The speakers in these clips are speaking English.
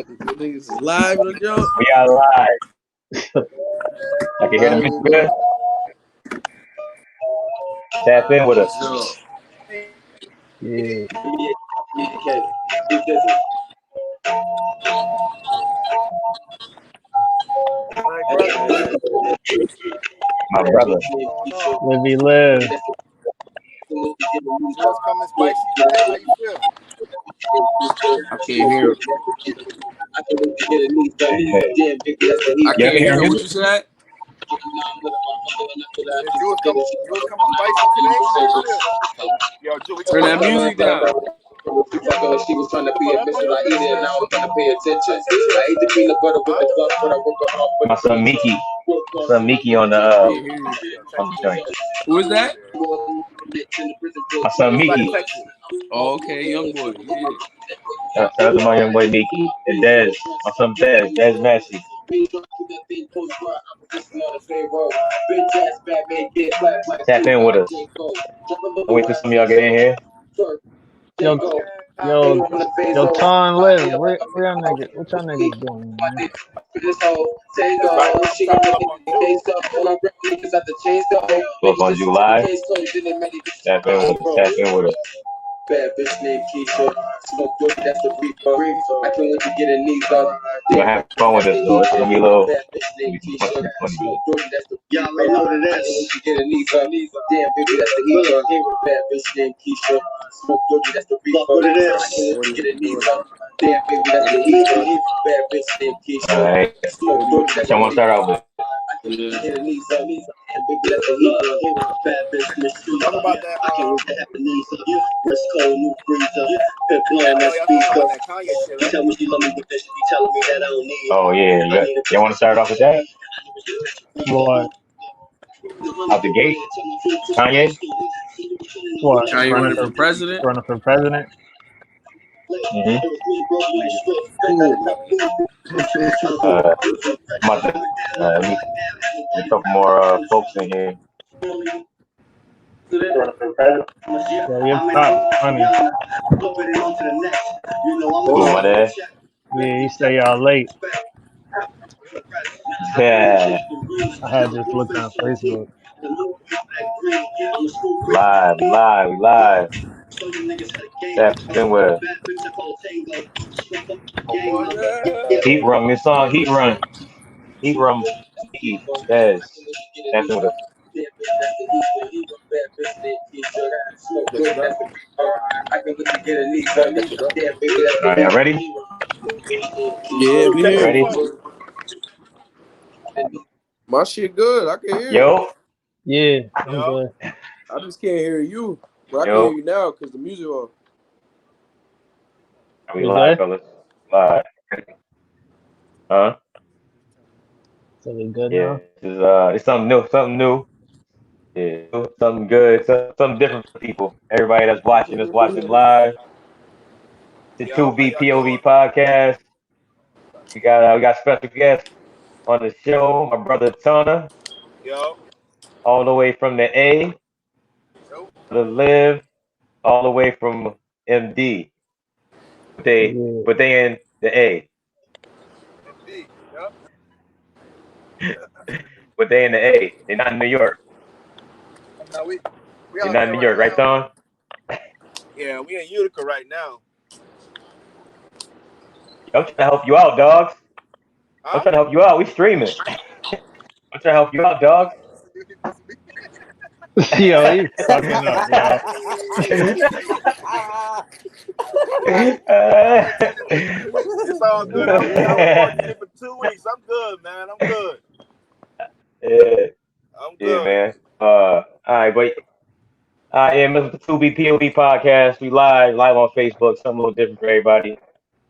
Niggas is live on the jump. We are live. I can hear the music good. Tap in with us. Yeah. My brother. Livy live. What's coming spicy today? How you feel? I can't hear. I can't hear what you said. Julz coming spicy today? How you feel? Yo, Julz, Turn that music down. She was trying to be a bitch, but I eat it, and now I'm gonna pay attention. I ate the peanut butter with the club, but I work hard. My son Meaky. Meaky on the joint. Who is that? My son Meaky. Oh, okay, young boy. Yeah. Shout out to my young boy Meaky. And Dez. My son Dez Massey. Tap in with us. I'll wait till some of y'all get in here. Yo, Ton live. Where y'all niggas? What y'all niggas doing, man? Look on July. Tap in with us. Bad bitch named Keisha, smoke good, that's the reaper. I can't wait to get a knee up. We'll have fun with this though. It's gonna be a little. Bad bitch named Keisha, smoke good, that's the reaper. Y'all already know what it is. I can't wait to get a knee up. Damn, baby, that's the heater. Bad bitch named Keisha, smoke good, that's the reaper. What it is. I can't wait to get a knee up. Damn, baby, that's the heater. Bad bitch named Keisha, smoke good, that's the Someone start out with. Get a knee up. Baby, that's the heater. Bad bitch, Miss Sweet. Talk about that. I can't wait to have a knee up. Wrist cold, new freezer. Pimp blowing that speaker. She tell me she love me, but then she be telling me that I don't need. Oh yeah, you want to start off with that? What? Out the gate, Kanye. What? Kanye running for president? Running for president? Mm-hmm. A couple more folks in here. Yeah, you're top, honey. Who, my dad? Yeah, you say y'all late. Yeah. I had just looked on Facebook. Live. Tap in with us. Heat Run, this song, Heat Run. Heat Run, yes. Tap in with us. Alright, y'all ready? Yeah, we here. Ready? My shit good. I can hear you. Yo. Yeah, I'm good. I just can't hear you. But I can hear you now because the music on. Are we live, fellas? Live. Huh? So we good Yeah. now? It's something new. Yeah, something good, something different for people. Everybody that's watching us, watching live. The 2B POV podcast. We got special guests on the show. My brother Tana. Yo. All the way from the A. The Live. All the way from MD. But they in the A. But they in the A. They're not in New York. No, They're not in New York, right, Don? Yeah, we in Utica right now. I'm trying to help you out, dogs. I'm trying to help you out. We streaming. I'm trying to help you out, dogs. Yo, he's fucking up, yo. It's all good. I'm good for 2 weeks. I'm good, man. I'm good. Yeah. I'm good. Yeah, man. All right, but yeah, Mr. 2B POV podcast. We live on Facebook. Something a little different for everybody.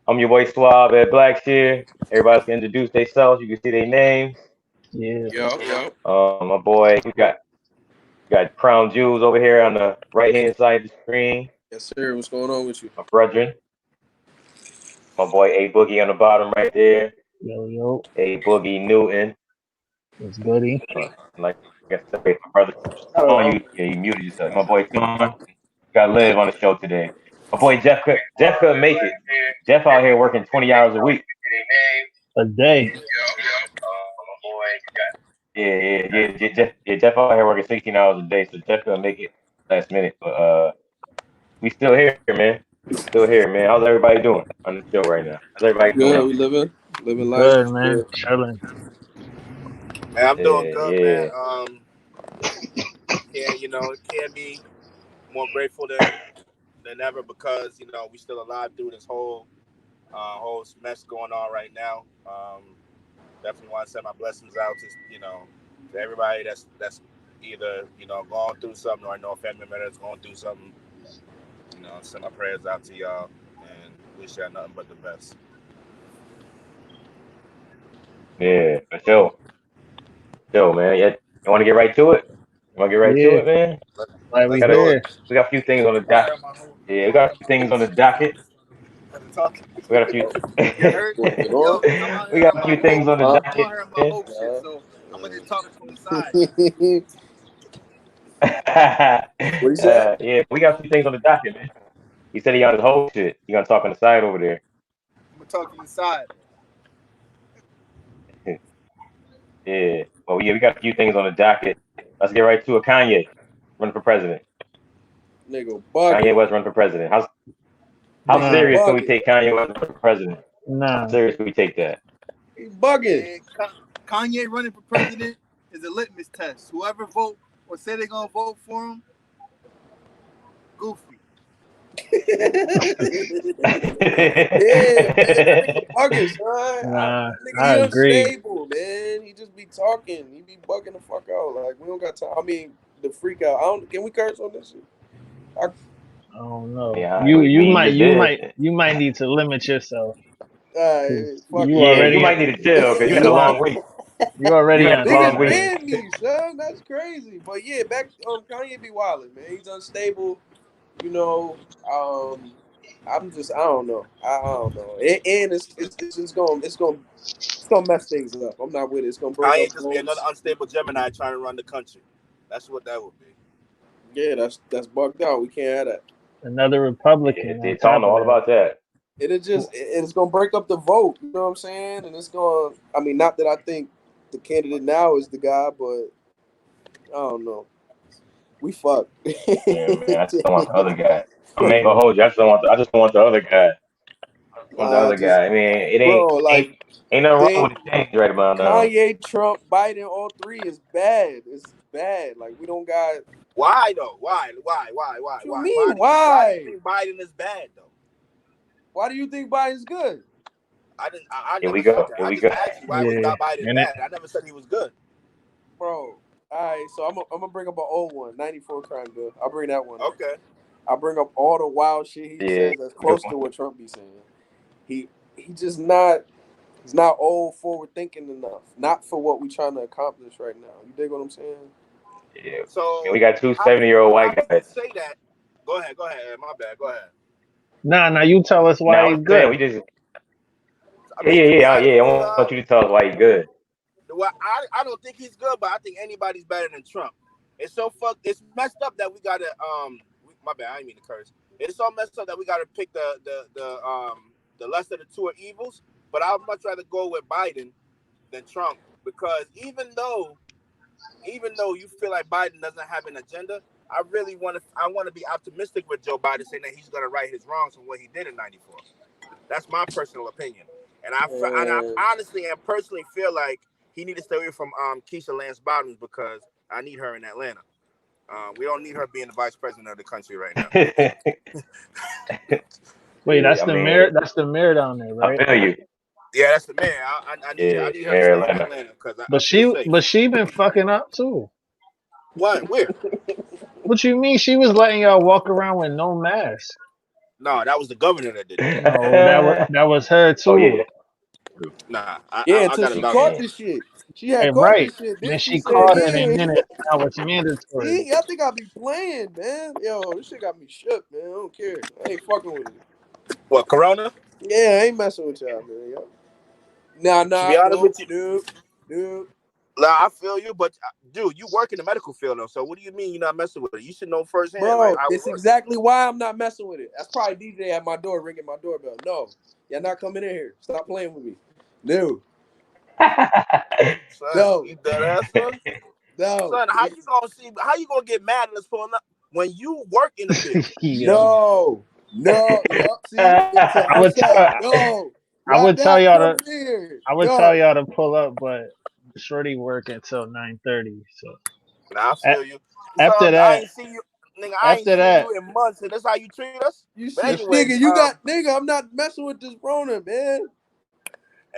I'm your boy Suave at Blackshear. Everybody can introduce themselves. You can see their names. Yeah. Yo. My boy, we got Crown Julz over here on the right hand side of the screen. Yes, sir. What's going on with you? My brethren. My boy A Boogie on the bottom right there. Yo. A Boogie Newton. It's goody. Like I said, my brother. Oh, you muted yourself. My boy Sean got Live on the show today. My boy Geoff couldn't make it. Geoff out here working 20 hours a week. A day. Yeah. Jeff out here working 16 hours a day, so Jeff gonna make it last minute. But we still here, man. Still here, man. How's everybody doing on the show right now? How's everybody Good. doing? We living life. Good, man. Chilling. Man, I'm doing good, Yeah. man. It can't be more grateful than ever because we still alive through this whole mess going on right now. Definitely want to send my blessings out to everybody that's either going through something or I know a family member that's going through something. Send my prayers out to y'all and wish y'all nothing but the best. Yeah, for sure. Yo, man. Yeah, you want to get right to it? You want to get right to it, man? Like we We here. got a few things on the docket. Yeah, we got a few things on the docket. We got a few. You heard? Going Yo, on. I'm out We here got on a my few things on the whole, docket. I'm out here on my whole shit, so I'm gonna just talk from the side. What he said? Yeah, we got a few things on the docket, man. He said he on his whole shit. He gonna talk on the side over there. I'm gonna talk from the side. Yeah. Well, yeah, we got a few things on the docket. Let's get right to it. Kanye running for president. Nigga Kanye bugging. West running for president. How Nah. serious can we Bugging. take Kanye West running for president? Nah. How serious can we take that? He bugging. Yeah, Kanye running for president is a litmus test. Whoever vote or say they're gonna vote for him, goofy. Yeah, man. Bugging, son. Nah. Nigga, I he agree. unstable, man. He just be talking. He be bugging the fuck out. Like, we don't got time. I mean, the freak out. Can we curse on this shit? I don't know. Yeah, You might need to limit yourself. Fuck You Yeah, already you might need to chill because you had a long week. You already You had on a long Niggas week. ban me, son. That's crazy. But yeah, back Kanye be wildin', man. He's unstable. I don't know. I don't know. And it's just gonna mess things up. I'm not with it. It's gonna break Kanye up just be another votes. unstable Gemini trying to run the country. That's what that would be. Yeah, that's bugged out. We can't have that. another Republican on It's top all of that. about that. It's gonna break up the vote. You know what I'm saying? And it's gonna. I mean, not that I think the candidate now is the guy, but I don't know. We fucked. Yeah, man. I just don't want the other guy. I ain't gonna hold you. I just don't want the other guy. I want the other guy. I mean, it Bro, like ain't nothing wrong with the change right about now. Kanye, Trump, Biden, all three is bad. It's bad. Like we don't got. Why though? Why? What you mean? Why do you think Biden is bad though? Why do you think Biden's good? I Here never we said go. that. Here I we just go. asked you why we thought Biden bad. I never said he was good. Bro, all right. So I'm gonna bring up an old one, 94 crime bill. I'll bring that one. Okay. I'll bring up all the wild shit he says that's close to what Trump be saying. He just not. He's not old, forward thinking enough. Not for what we trying to accomplish right now. You dig what I'm saying? Yeah. So we got two 70-year-old white guys. You say that. Go ahead. My bad. Go ahead. Nah, you tell us why he's good. We just. I want you to tell us why he's good. Well, I don't think he's good, but I think anybody's better than Trump. It's so it's messed up that we gotta my bad, I didn't mean to curse. It's so messed up that we gotta pick the lesser of the two evils. But I'd much rather go with Biden than Trump because even though you feel like Biden doesn't have an agenda, I want to be optimistic with Joe Biden saying that he's gonna right his wrongs from what he did in '94. That's my personal opinion, and I honestly and personally feel like he need to stay away from Keisha Lance Bottoms because I need her in Atlanta. We don't need her being the vice president of the country right now. Wait, that's the mayor. That's the mayor down there, right? I feel you. Yeah, that's the mayor. I need her to stay in Atlanta because but she been fucking up too. What? Where? What you mean? She was letting y'all walk around with no mask. No, that was the governor that did that. No, that was her too. Oh yeah. Nah, until she caught this shit. She had caught this shit. Then she caught it, and then now it's mandatory. See, y'all think I be playing, man? Yo, this shit got me shook, man. I don't care. I ain't fucking with it. What, Corona? Yeah, I ain't messing with y'all, man. Yo. Nah. To be honest with you, dude. Nah, I feel you, but dude, you work in the medical field though. So what do you mean you're not messing with it? You should know firsthand. Bro, it's exactly why I'm not messing with it. That's probably DJ at my door ringing my doorbell. No, y'all not coming in here. Stop playing with me. No. Son, No. you dead ass, son? No. Son, how you gonna get mad at us pulling up when you work in the field? No. Yup. See, so I would tell. no. I Y'all would tell not y'all come to. here. I would tell y'all to pull up, but Shorty work until 9:30. So Nah, I feel you. after Son, I that, ain't see you, nigga. I ain't after seen that, you in months, and that's how you treat us. You But see, anyways, nigga, I'm not messing with this Rona, man.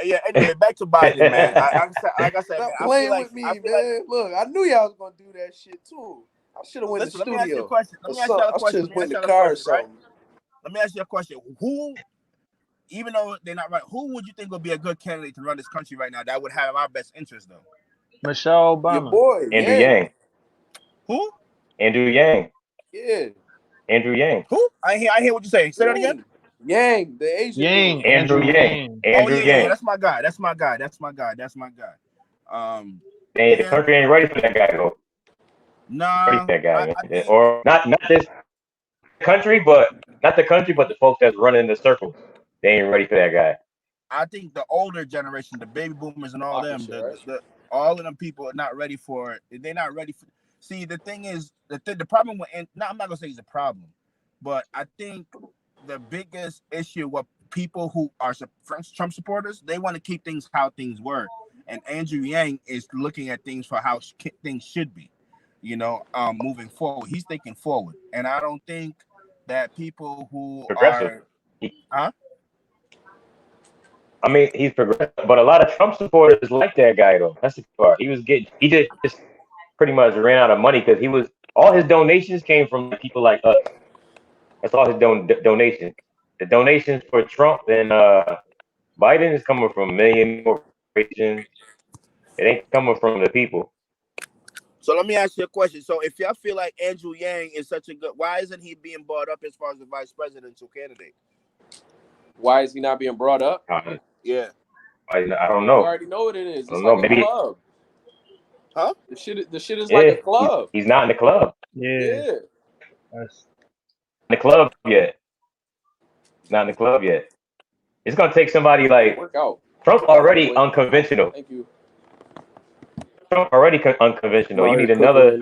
yeah. Anyway, back to Biden, man. Like I said, man, Stop playing with me, man. Look, I knew y'all was gonna do that shit too. I should have went to Listen, the let me ask you a studio. question. Let me ask y'all a question. I should have went in the car or something. Let me ask you a question. Who, even though they're not right, who would you think would be a good candidate to run this country right now that would have our best interest, though? Michelle Obama. Your boy, Andrew Yang. Who? Andrew Yang. Yeah. Andrew Yang. Who? I hear what you say. Say that again. Yang, the Asian dude. Andrew Yang. Andrew Yang. That's my guy. The country ain't ready for that guy, though. Nah, ready for that guy, I think, or not this country, but not the country, but the folks that's running the circles. They ain't ready for that guy. I think the older generation, the baby boomers and all them, all of them people are not ready for it. They're not ready for. See, the thing is, the problem with, I'm not gonna say it's a problem, but I think the biggest issue with people who are Trump supporters, they want to keep things how things were, and Andrew Yang is looking at things for how things should be, moving forward. He's thinking forward, and I don't think that people who progressive. Huh? I mean, he's progressive, but a lot of Trump supporters like that guy, though. That's the part. He just pretty much ran out of money because all his donations came from people like us. That's all his donations. The donations for Trump and Biden is coming from million corporations. It ain't coming from the people. So let me ask you a question. So if y'all feel like Andrew Yang is such a good, why isn't he being brought up as far as the vice presidential candidate? Why is he not being brought up? Yeah. I don't know. You already know what it is. It's like a club. Huh? The shit is like a club. He's not in the club. Yeah. That's in the club yet. Not in the club yet. It's gonna take somebody like Trump already unconventional. Thank you. Trump already unconventional. You need another.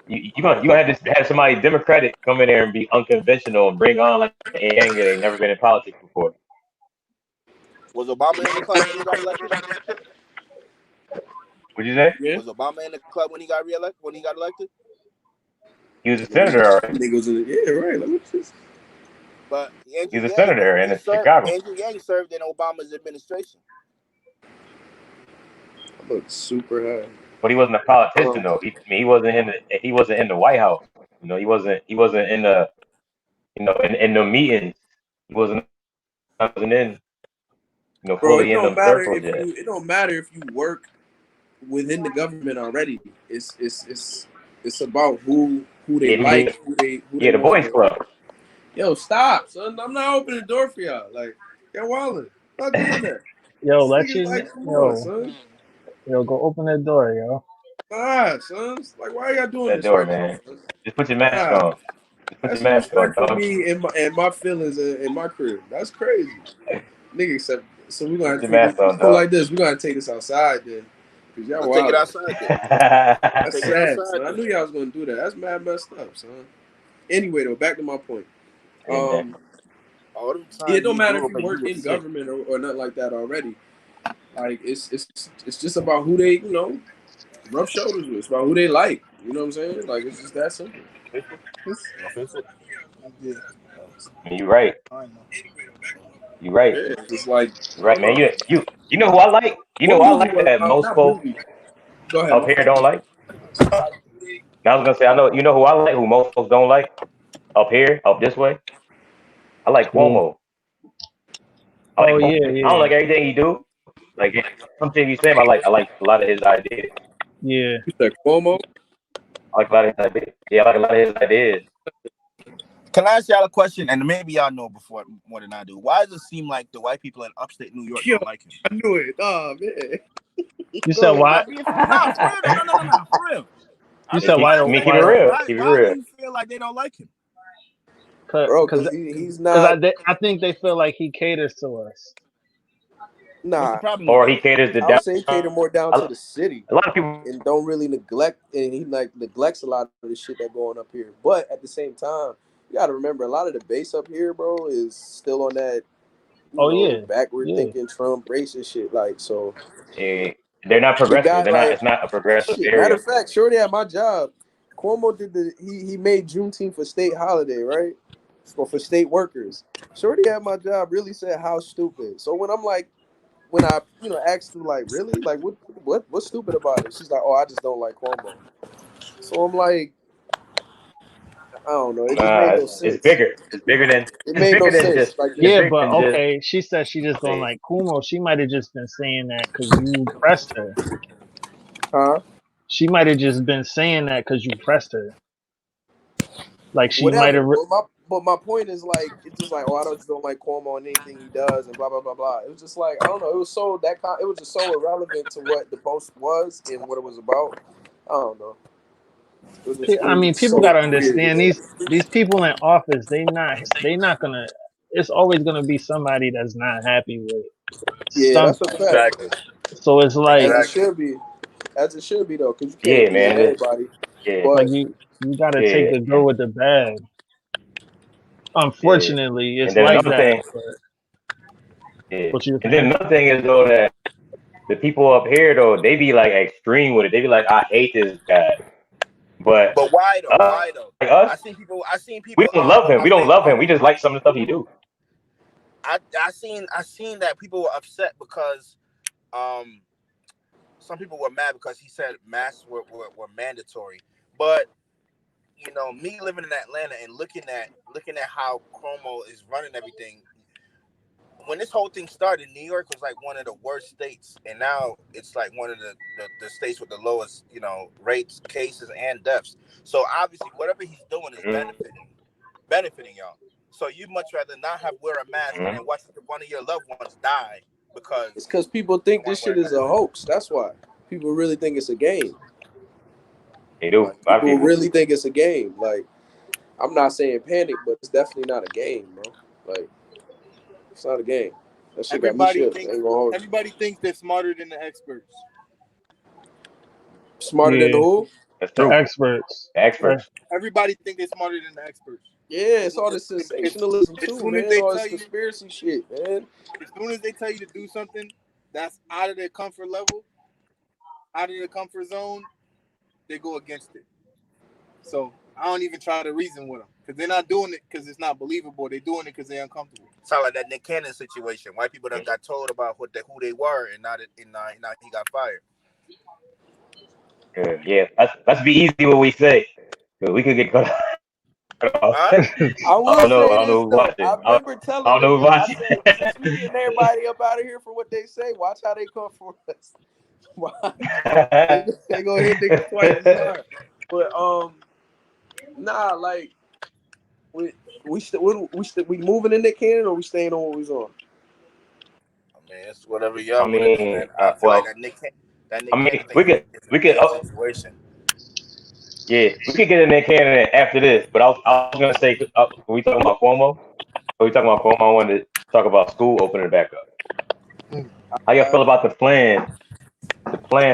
You gonna have somebody Democratic come in there and be unconventional and bring on like a gang that ain't never been in politics before. Was Obama in the club when he got elected? What'd you say? Yeah. Was Obama in the club when he got reelected? When he got elected? He was a senator already. Yeah, right. Let me just. But He's a senator in Chicago. Andrew Yang served in Obama's administration. I look super high. But he wasn't a politician though. He wasn't in the White House. He wasn't in the in the meetings. He wasn't in fully in them circles yet. It don't matter if you work within the government already. It's about who they like, who they the boys club. Yo, stop, son. I'm not opening the door for y'all. Like, y'all wildin'. Not doing that. Yo, let you son. Yo, go open that door, yo. Nah, son. Like, why y'all doing that this door, right man? now? Just put your mask on. That's respect for me and my feelings in my crib. That's crazy. Nigga, except so we're gonna have to go like this. We're gonna take this outside then. Cause y'all take it outside then. That's sad, son. I knew y'all was gonna do that. That's mad messed up, son. Anyway though, back to my point. It don't matter if you work in government or nothing like that already. Like it's just about who they, rub shoulders with. It's about who they like. You know what I'm saying? Like it's just that simple. You're right. You're right. Yeah, it's like right, man. You know who I like? You know who I like that most folks up here don't like? I was gonna say you know who I like who most folks don't like up here, up this way? I like Cuomo. I don't like everything he do. Like something he's saying, I like a lot of his ideas. Yeah. You said Cuomo? I like a lot of his ideas. Yeah, I like a lot of his ideas. Can I ask y'all a question? And maybe y'all know before more than I do. Why does it seem like the white people in upstate New York don't like him? I knew it. Oh man. You said why? No, for real. You said why? Keep it real. Keep it real. Do you feel like they don't like him? Because he's not. I think they feel like he caters to us. What's the Nah, problem or with he it? caters to I would say he cater down. more down to A the city lot of people. and don't really neglect, and he like neglects a lot of the shit that going up here. But at the same time, you got to remember a lot of the base up here, bro, is still on that, Oh yeah, backward yeah. thinking Trump racist shit. Like, so eh, they're not the progressive. guy They're not. like It's not a progressive shit. Matter area. of fact, shorty at my job, Cuomo did he made Juneteenth a state holiday, right? For state workers. Shorty at my job really said how stupid. So when I asked her like really like what's stupid about it? She's like, oh, I just don't like Cuomo. So I'm like, I don't know. It just made no It's sense. bigger. It's bigger than. It It's made no bigger than sense. just. Like, It's Yeah, bigger but than just. okay. She said she just don't Say, like Kumo. She might have just been saying that because you pressed her. huh? She might have just been saying that because you pressed her. Like she might Whatever. have. But my point is like it's just like, oh, I just don't like Cuomo and anything he does and blah blah blah blah. It was just like, I don't know. It was it was just so irrelevant to what the post was and what it was about. I don't know. It I was mean, just people so gotta weird. understand these people in office. They not gonna. It's always gonna be somebody that's not happy with Yeah, that's a something. fact. Exactly. So it's like As it Exactly. should be. As it should be though, because you can't yeah, please man. everybody. Yeah, like But you gotta take yeah, the good with the bad. yeah. Unfortunately, And it's then like another that. thing. But Yeah. what you And then saying? another thing is though that the people up here though they be like extreme with it. They be like, I hate this guy, but But why though? us, Why though? like us, I seen people. I seen we people don't love on him. my We don't face. love him. We just like some of the stuff he do. I seen that people were upset because um some people were mad because he said masks were mandatory. But me living in Atlanta and looking at how Cuomo is running everything. When this whole thing started, New York was like one of the worst states, and now it's like one of the states with the lowest, rates, cases, and deaths. So obviously, whatever he's doing is Mm-hmm. benefiting y'all. So you'd much rather not have wear a mask and Mm-hmm. then watch one of your loved ones die it's because because people you think don't want this to wear shit a is a mask. hoax. That's why. People really think it's a game. They do. Like A lot of people people. really think it's a game. Like, I'm not saying panic, but it's definitely not a game, bro. Like, it's not a game. That shit got me Everybody shook. I thinks ain't gonna hold you. everybody thinks they're smarter than the experts. Smarter than the Yeah, who? That's the true. experts. The experts. Everybody thinks they're smarter than the experts. Yeah, As, it's all this as, sensationalism as too, soon as man. they All tell this you, conspiracy shit, man. as soon as they tell you to do something that's out of their comfort level, out of their comfort zone, they go against it. So I don't even try to reason with them because they're not doing it because it's not believable. They're doing it because they're uncomfortable. Sound like that Nick Cannon situation. White people done got told about who they were, and now he got fired. Yeah, yeah. Let's be easy what we say. 'Cause we could get cut off. Huh? I I will don't know. I say don't this know who's though. watching. I remember I telling don't know who's niggas, I watching. said, since we getting everybody up out of here for what they say, watch how they come for us. they gonna hit niggas twice as hard. But nah, like we moving in Nick Cannon or we staying on what we was on? I mean, it's whatever y'all I want to do, mean, man. I feel like well, that I Nick mean, Cannon thing is a we could, big situation. yeah, we could get in that candidate after this. But I was gonna say, we talking about Cuomo? We talking about Cuomo? I wanted to talk about school opening back up. How y'all feel about the plan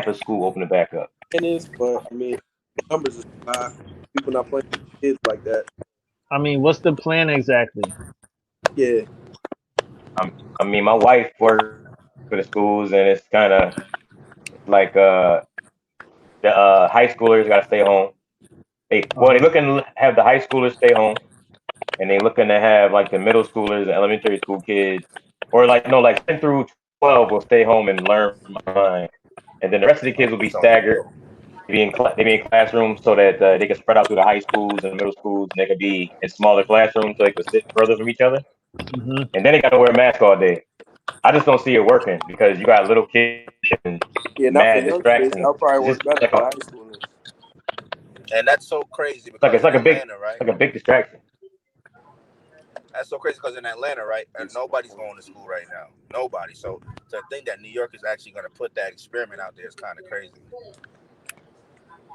for school opening back up? It is, but I mean, numbers is high. People not playing with kids like that. I mean, what's the plan exactly? Yeah, I mean, my wife works for the schools, and it's kind of like the high schoolers got to stay home. They Uh-huh. looking to have the high schoolers stay home, and they looking to have like the middle schoolers and elementary school kids, or like no, like 10 through 12 will stay home and learn from online, and then the rest of the kids will be staggered. They be in classrooms so that they can spread out through the high schools and middle schools, and they could be in smaller classrooms so they could sit further from each other. Hmm. And then they got to wear a mask all day. I just don't see it working because you got little kids and yeah, not for mad young kids. distractions. That'll probably It's work just better like for a, high schoolers. And that's so crazy it's because in like a big Atlanta, right? like a big distraction. That's so crazy because in Atlanta, right? Nobody's going to school right now. Nobody. So to think that New York is actually going to put that experiment out there is kind of crazy.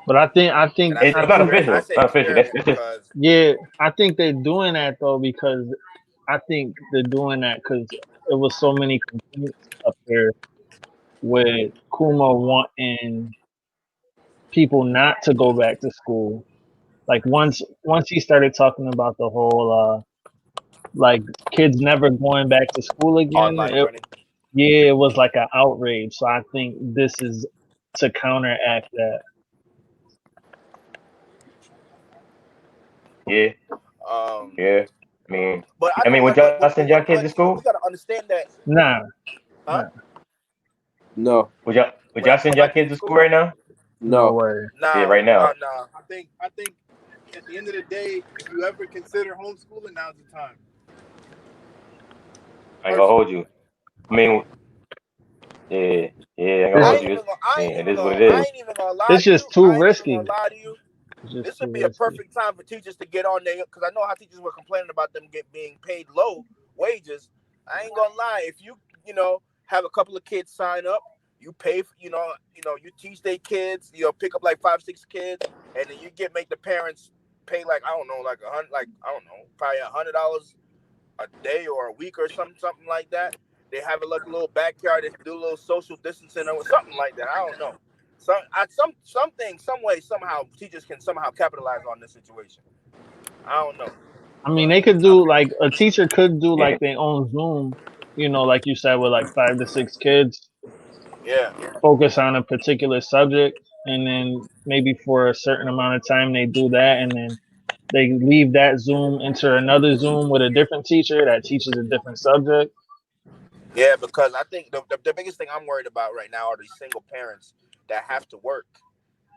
But I think And It's not official. I It's say not official. experiment That's just because yeah, I think they're doing that though because I think they're doing that because it was so many complaints up there with Kuma wanting people not to go back to school. Like once he started talking about the whole like kids never going back to school again, Online learning. it was like an outrage. So I think this is to counteract that. Yeah. Um, Yeah. I mean, but I I know mean, would y'all send y'all kids to school? we gotta understand that. Nah, Huh? No, Would y'all send Would I y'all send kids to school? school right now? no no. way. Yeah, right now. Nah. I think at the end of the day, if you ever consider homeschooling, now's the time. I ain't gonna hold you. I mean, yeah, I ain't gonna This hold you. It is what it I is. ain't even gonna lie it's to you. just too I ain't even risky. gonna lie to you. It's just This too would be a risky. perfect time for teachers to get on there because I know how teachers were complaining about them being paid low wages. I ain't gonna lie. If you have a couple of kids sign up, you pay for, you teach their kids, pick up like 5-6 kids, and then you make the parents pay like I don't know, like probably $100 a day or a week or something like that. They have a little backyard. They do a little social distancing or something like that. I don't know. Something, some way, somehow, teachers can somehow capitalize on this situation. I don't know. I mean, But they could do like a teacher could do Yeah. like their own Zoom, like you said, with like 5 to 6 kids, yeah, focus on a particular subject, and then maybe for a certain amount of time they do that, and then they leave that Zoom into another Zoom with a different teacher that teaches a different subject. yeah, because I think the biggest thing I'm worried about right now are these single parents that have to work.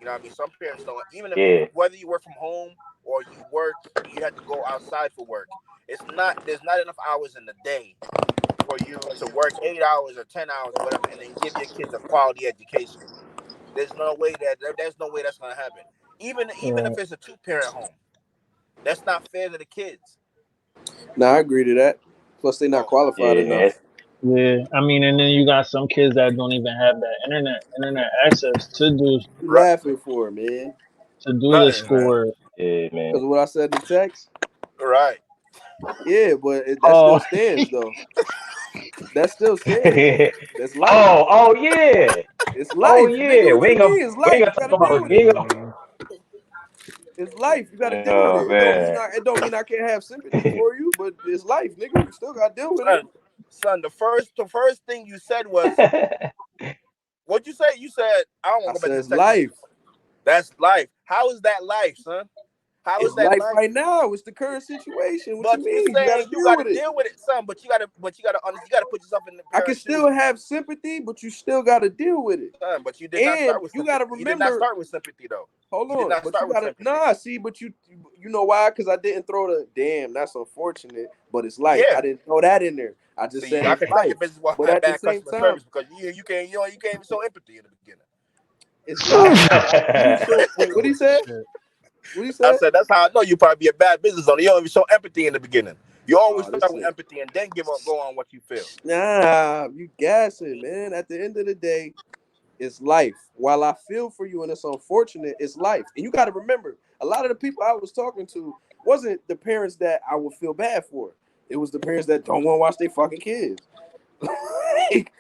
You know what I mean? Some parents don't, even if Yeah. whether you work from home or you have to go outside for work. There's not enough hours in the day for you to work 8 hours or 10 hours or whatever, and then give your kids a quality education. There's no way that's gonna happen. Even if it's a 2-parent home, that's not fair to the kids. Nah, I agree to that. Plus, they're not So qualified Yeah, man. enough. Yeah, I mean, and then you got some kids that don't even have that internet access You right, laughing for, man? to do the nothing, man. schoolwork. Yeah, man. Because what I said in the text. Right. Yeah, but that still Oh, stands though. That still stands though. That's life. oh yeah. It's Oh life, nigga. yeah. What We you ain't gonna mean? It's we life. ain't You gonna talk gotta deal about with it. we ain't gonna It's life. You gotta deal with it. Oh It don't mean man. it don't mean I can't have sympathy for you, but it's life, nigga. You still gotta deal with it. Son, the first thing you said was, what'd you say? You said, I don't I want to go back said to it's the text message. life. That's life. How is that life, son? How is It's that life life? right now. It's the current situation. What you But you mean? You gotta saying you deal got with to it. deal with it, son. But you got to put yourself in the I can parents' shoes, still have sympathy, but you still gotta deal with it. son. But you did not And start with you sympathy. gotta You did not remember. start with sympathy, though. Hold You did on, not but you start with gotta sympathy. see, but you know why? Because I didn't throw the damn. That's unfortunate, but it's life. Yeah. I didn't throw that in there. I just See, said I it's can tell your life. business will But have at the bad same customer time, service because you can't even show empathy in the beginning. it's life. You show. Wait, what he said? What he I said? said that's how I know you probably be a bad business owner. You don't even show empathy in the beginning. You always Oh, start this with nigga. empathy and then go on what you feel. Nah, you gassing, man. At the end of the day, it's life. While I feel for you and it's unfortunate, it's life. And you got to remember, a lot of the people I was talking to wasn't the parents that I would feel bad for. It was the parents that don't want to watch their fucking kids. Like,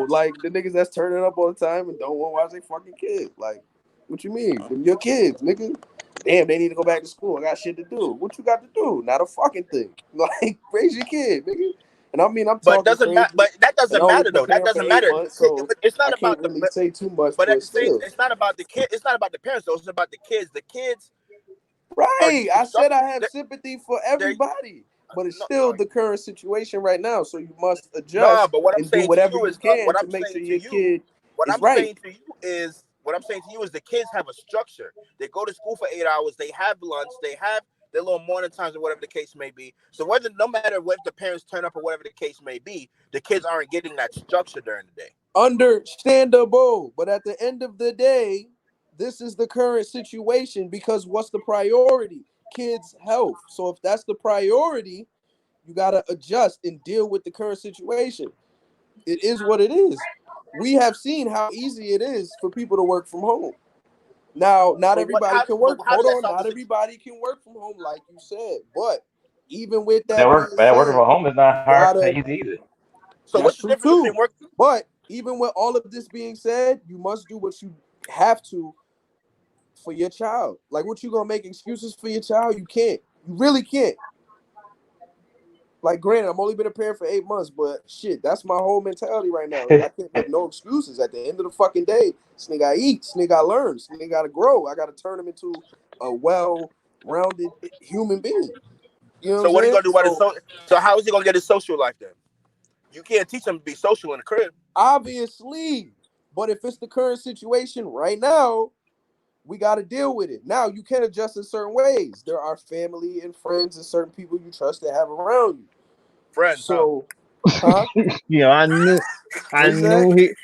like the niggas that's turning up all the time and don't want to watch their fucking kids. Like, what you mean? Them your kids, nigga. Damn, they need to go back to school. I got shit to do. What you got to do? Not a fucking thing. Like, raise your kid, nigga. And I mean, I'm But talking crazy. that And doesn't I only matter though. took That care for doesn't 8 matter. months, so It's not I can't about the. really say too much, But at but the same, still. it's not about the kid. It's not about the parents though. It's about the kids. The kids are Right. I said I have they sympathy for they everybody, but it's no, still the current situation right now. So you must no. adjust But what I'm and do saying to whatever you you is can to make sure your kid is right. what I'm saying to you is the kids have a structure. They go to school for 8 hours. They have lunch. They have their little morning times or whatever the case may be. So no matter what the parents turn up or whatever the case may be, the kids aren't getting that structure during the day. Understandable. But at the end of the day, this is the current situation because what's the priority? Kids' health. So if that's the priority, you got to adjust and deal with the current situation. It is what it is. We have seen how easy it is for people to work from home. Now, not But everybody can but work. how Hold does that on, solve the not situation? everybody can work from home, like you said. But even with That that being work, that working said, from home is not hard gotta and easy either. So that's what's the true difference too. between work? But even with all of this being said, you must do what you have to for your child. Like, what you gonna make excuses for your child? You can't. You really can't. Like, granted, I've only been a parent for 8 months, but shit, that's my whole mentality right now. I can't make no excuses. At the end of the fucking day, this nigga gotta eat, this nigga gotta learn, this nigga gotta grow. I gotta turn him into a well-rounded human being. You know what So I'm what are you saying? gonna do about his so how is he gonna get his social life then? You can't teach him to be social in the crib. Obviously, but if it's the current situation right now, we got to deal with it. Now, you can adjust in certain ways. There are family and friends and certain people you trust to have around you. Friends, huh? So, huh? Yo, I knew What'd you say?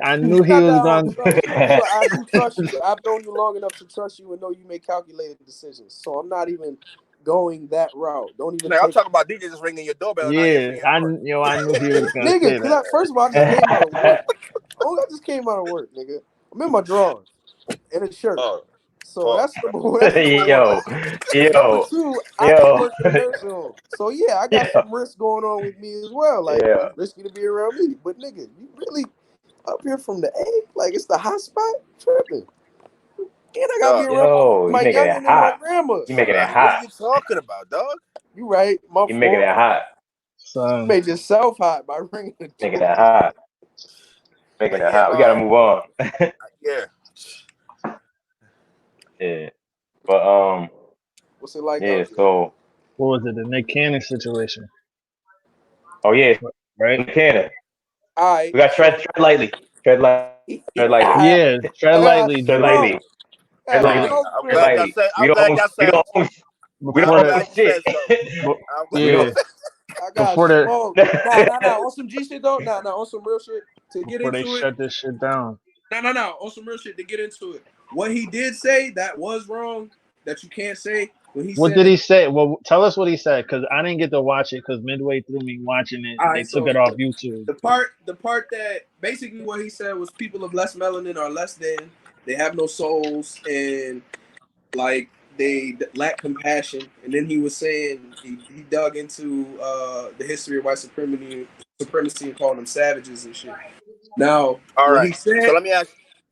I knew he Not that was I don't gonna. trust you, but I do trust you. I've known you long enough to trust you and know you make calculated decisions. So I'm not even going that route. Don't even Like, I'm take talking about DJ just ringing your doorbell and not Yeah, answering your door. I knew he was gonna nigga. say Because that. first of all, I just came out of work. I just came out of work, nigga. I'm in my drawers and a shirt. Oh, So fuck. that's number one. That's number one. yo, Number yo, two, I do yo, work in a nursing home. So yeah, I got yo, some risk going on with me as well. Like, yeah. it's risky to be around me. But nigga, you really up here from the A? Like, it's the hot spot? Tripping. And I gotta be Dog, around Yo, you my making it youngin' and my hot. grandma. You making it son, what are hot. you talking about, dog? You right, my You making fault. it hot. You Son, made yourself hot by ringing the Making door. it hot. Making But it yeah, hot. We gotta move on. yeah. Yeah. But What's it like yeah, out there? so what was it? The Nick Cannon situation, oh yeah, right? Canada. All right, We got so tread lightly. Tread lightly. Tread lightly. Yeah, tread lightly. Tread lightly. Tread Hey, lightly. Uh, no I'm Tread glad friend. y'all lightly. said. We I'm glad don't y'all we said. don't we before I'm don't the, own glad you shit. said something. bu- I'm we glad. yeah, don't I got before the smoked. Nah. On some G shit though. Nah, on some real shit. To get before they into it. shut this shit down. No. On some real shit to get into it. What he did say that was wrong, that you can't say when he What said did it. he say? Well, tell us what he said, because I didn't get to watch it. Because midway through me watching it, All they right, took so it off YouTube. the part that basically what he said was people of less melanin are less than, they have no souls, and like they lack compassion. And then he was saying he dug into the history of white supremacy and calling them savages and shit. Now, All when right. he So said, let me ask.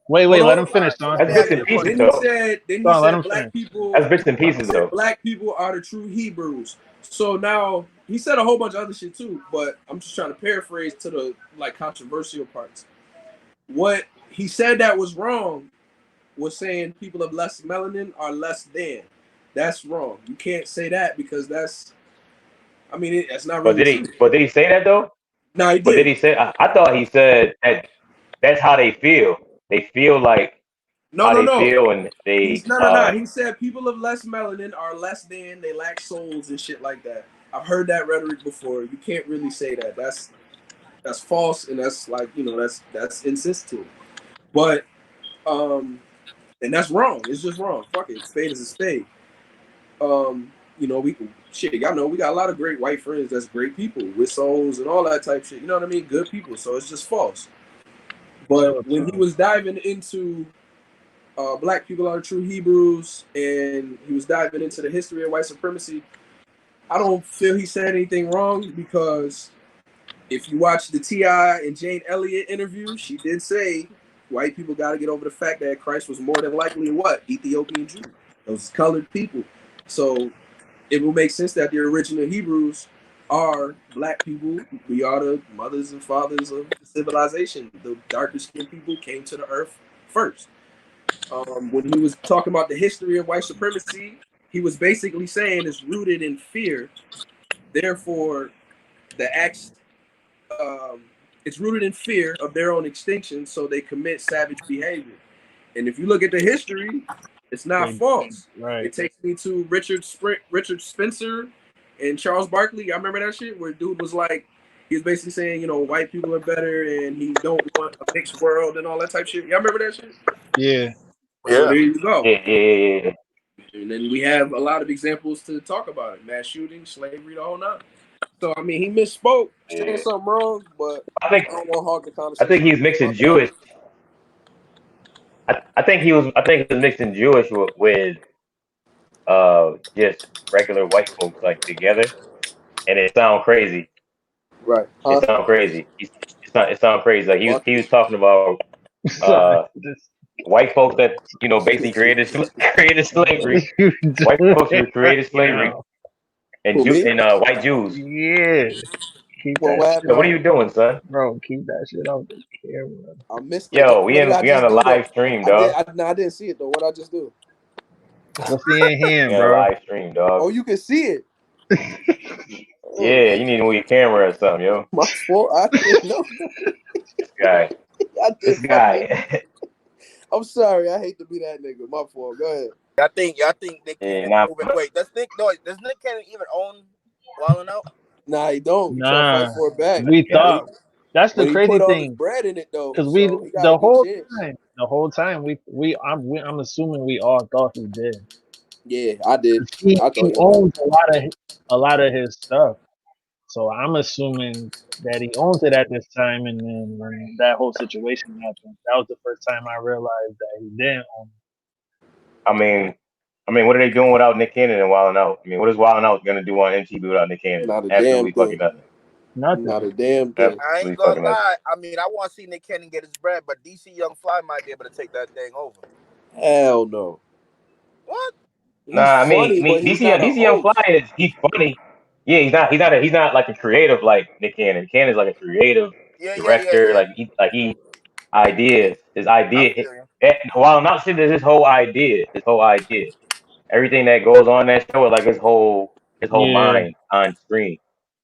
Wait, hold let on. him All finish, right. So son. let That's me bits ask you and a pieces Then question. he though. said, Son, let him black finish. people. That's bits and He pieces said though. black people are the true Hebrews. So now he said a whole bunch of other shit too, but I'm just trying to paraphrase to the like controversial parts. What he said that was wrong was saying people of less melanin are less than. That's wrong. You can't say that because that's. I mean, that's not But really did true. he but did he say that though? No, he But did did. he say I thought he said that that's how they feel. They feel like No, how no, they no. feel and they He's no. He said people of less melanin are less than. They lack souls and shit like that. I've heard that rhetoric before. You can't really say that. That's false, and that's like that's insensitive. But and that's wrong. It's just wrong. Fuck it. Spade is a spade. We can shit. Y'all know we got a lot of great white friends. That's great people with souls and all that type shit. You know what I mean? Good people. So it's just false. But when he was diving into black people are true Hebrews, and he was diving into the history of white supremacy, I don't feel he said anything wrong because if you watch the T.I. and Jane Elliott interview, she did say white people got to get over the fact that Christ was more than likely what? Ethiopian Jew. Those colored people. So it will make sense that the original Hebrews are black people. We are the mothers and fathers of civilization. The darker skinned people came to the earth first. When he was talking about the history of white supremacy, he was basically saying it's rooted in fear. Therefore, the acts it's rooted in fear of their own extinction, so they commit savage behavior. And if you look at the history, it's not false. Right. It takes me to Richard Spencer and Charles Barkley. I remember that shit where dude was like, he was basically saying, white people are better and he don't want a mixed world and all that type shit. Y'all remember that shit? Yeah. So Yeah. there you go. yeah. And then we have a lot of examples to talk about it. Mass shooting, slavery, the whole nine. So, I mean, he misspoke, saying something wrong, but I think I don't want to hog the I think conversation. he's mixing Jewish. I think he was mixing Jewish with just regular white folks like together, and it sound crazy. Right. It Huh? sound crazy. It sound crazy. Like Fuck he was it. talking about Sorry, white folks that basically created slavery. you White doing folks who it right created slavery now. and Who, me? white Jews. Yeah, keep Well, that what shit happened? So what are out, you doing, son? bro. Keep that shit out the camera. I missed it. Yo, What did I we on just a do though? live stream, I did. dog. I didn't see it though. What I just do? What's in We hand, on a bro? live stream, dog. Oh, you can see it. Oh, Yeah, you need to move your camera or something, yo. my fault. I didn't know. This guy. I This did fucking. guy. I'm sorry. I hate to be that nigga. My fault. Go ahead. Y'all think Nick Yeah, Cannon nah, moving? Wait, does Nick Cannon even own Wildin' Out? Nah, he don't. He trying to Nah, fight for it back. we yeah. thought that's the But he crazy put all his thing bread in it though, because so he got a good chance. the whole time I'm assuming we all thought he did. Yeah, I did. He I thought he was. owns a lot of his stuff, so I'm assuming that he owns it at this time. And then when that whole situation happened, that was the first time I realized that he didn't own it. I mean, what are they doing without Nick Cannon and Wildin' Out? I mean, what is Wildin' Out gonna do on MTV without Nick Cannon? Not a damn Absolutely fucking thing. nothing. Nothing. Not a damn thing. I ain't gonna lie. I mean, I want to see Nick Cannon get his bread, but DC Young Fly might be able to take that thing over. Hell no. What? He's Nah, funny, but he's not a DC Young host. Fly he's funny. Yeah, he's not like a creative like Nick Cannon. Cannon's like a creative director. Yeah. He ideas. His idea. I feel you. While I'm not saying that his whole idea. Everything that goes on that show is like his whole Yeah, mind on screen.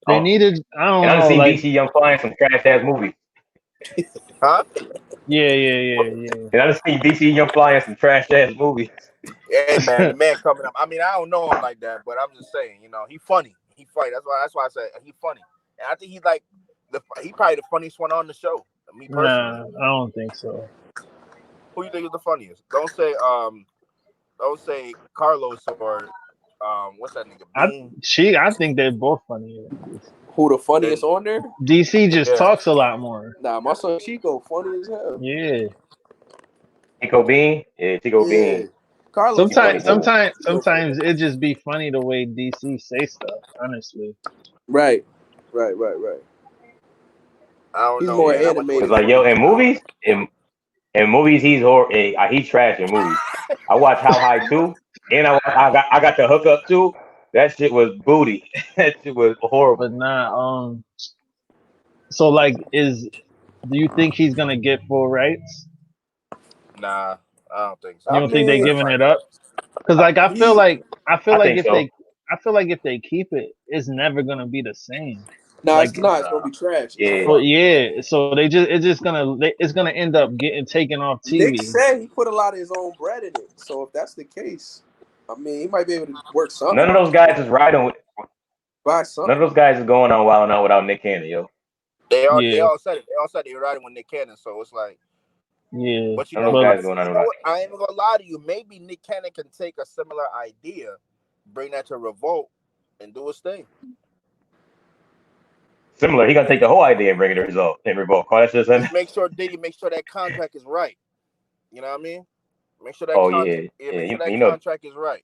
they needed. I And don't I've know, seen like DC Young Fly in some trash ass movies. Huh? yeah. And I've seen DC Young Fly in some trash ass movies. Hey man, the man coming up. I mean, I don't know him like that, but I'm just saying, you know, he funny. He funny. That's why I said he funny. And I think he's like he probably the funniest one on the show. Me personally. Nah, I don't think so. Who you think is the funniest? Don't say Carlos or what's that nigga? Bean? I think they're both funny. Who the funniest on there? DC just talks a lot more. Nah, my son Chico funny as hell. Yeah. Tico Bean? Yeah, Tico Bean. Carlos sometimes it just be funny the way DC say stuff, honestly. Right. I don't He's know. more Man. animated. It's like, yo, in movies, he's trash in movies. I watch How High 2, and I got the hookup too. That shit was booty. That shit was horrible. But nah, so like do you think he's gonna get full rights? Nah, I don't think so. You don't think they're giving it up? Because like I feel like if they keep it, it's never gonna be the same. No, like, it's not. It's gonna be trash. Yeah. So yeah, so it's gonna end up getting taken off TV. Nick said he put a lot of his own bread in it. So if that's the case, I mean, he might be able to work something. None of those guys is riding with. Buy something. None of those guys is going on Wild 'N Out without Nick Cannon, yo. They all said it. They all said they were riding with Nick Cannon. So it's like, yeah. But None of those guys going on without. I ain't gonna lie to you. Maybe Nick Cannon can take a similar idea, bring that to Revolt, and do his thing. Similar, he gonna take the whole idea and bring it to Revolt. Just make sure that contract is right. You know what I mean? Make sure that contract is right.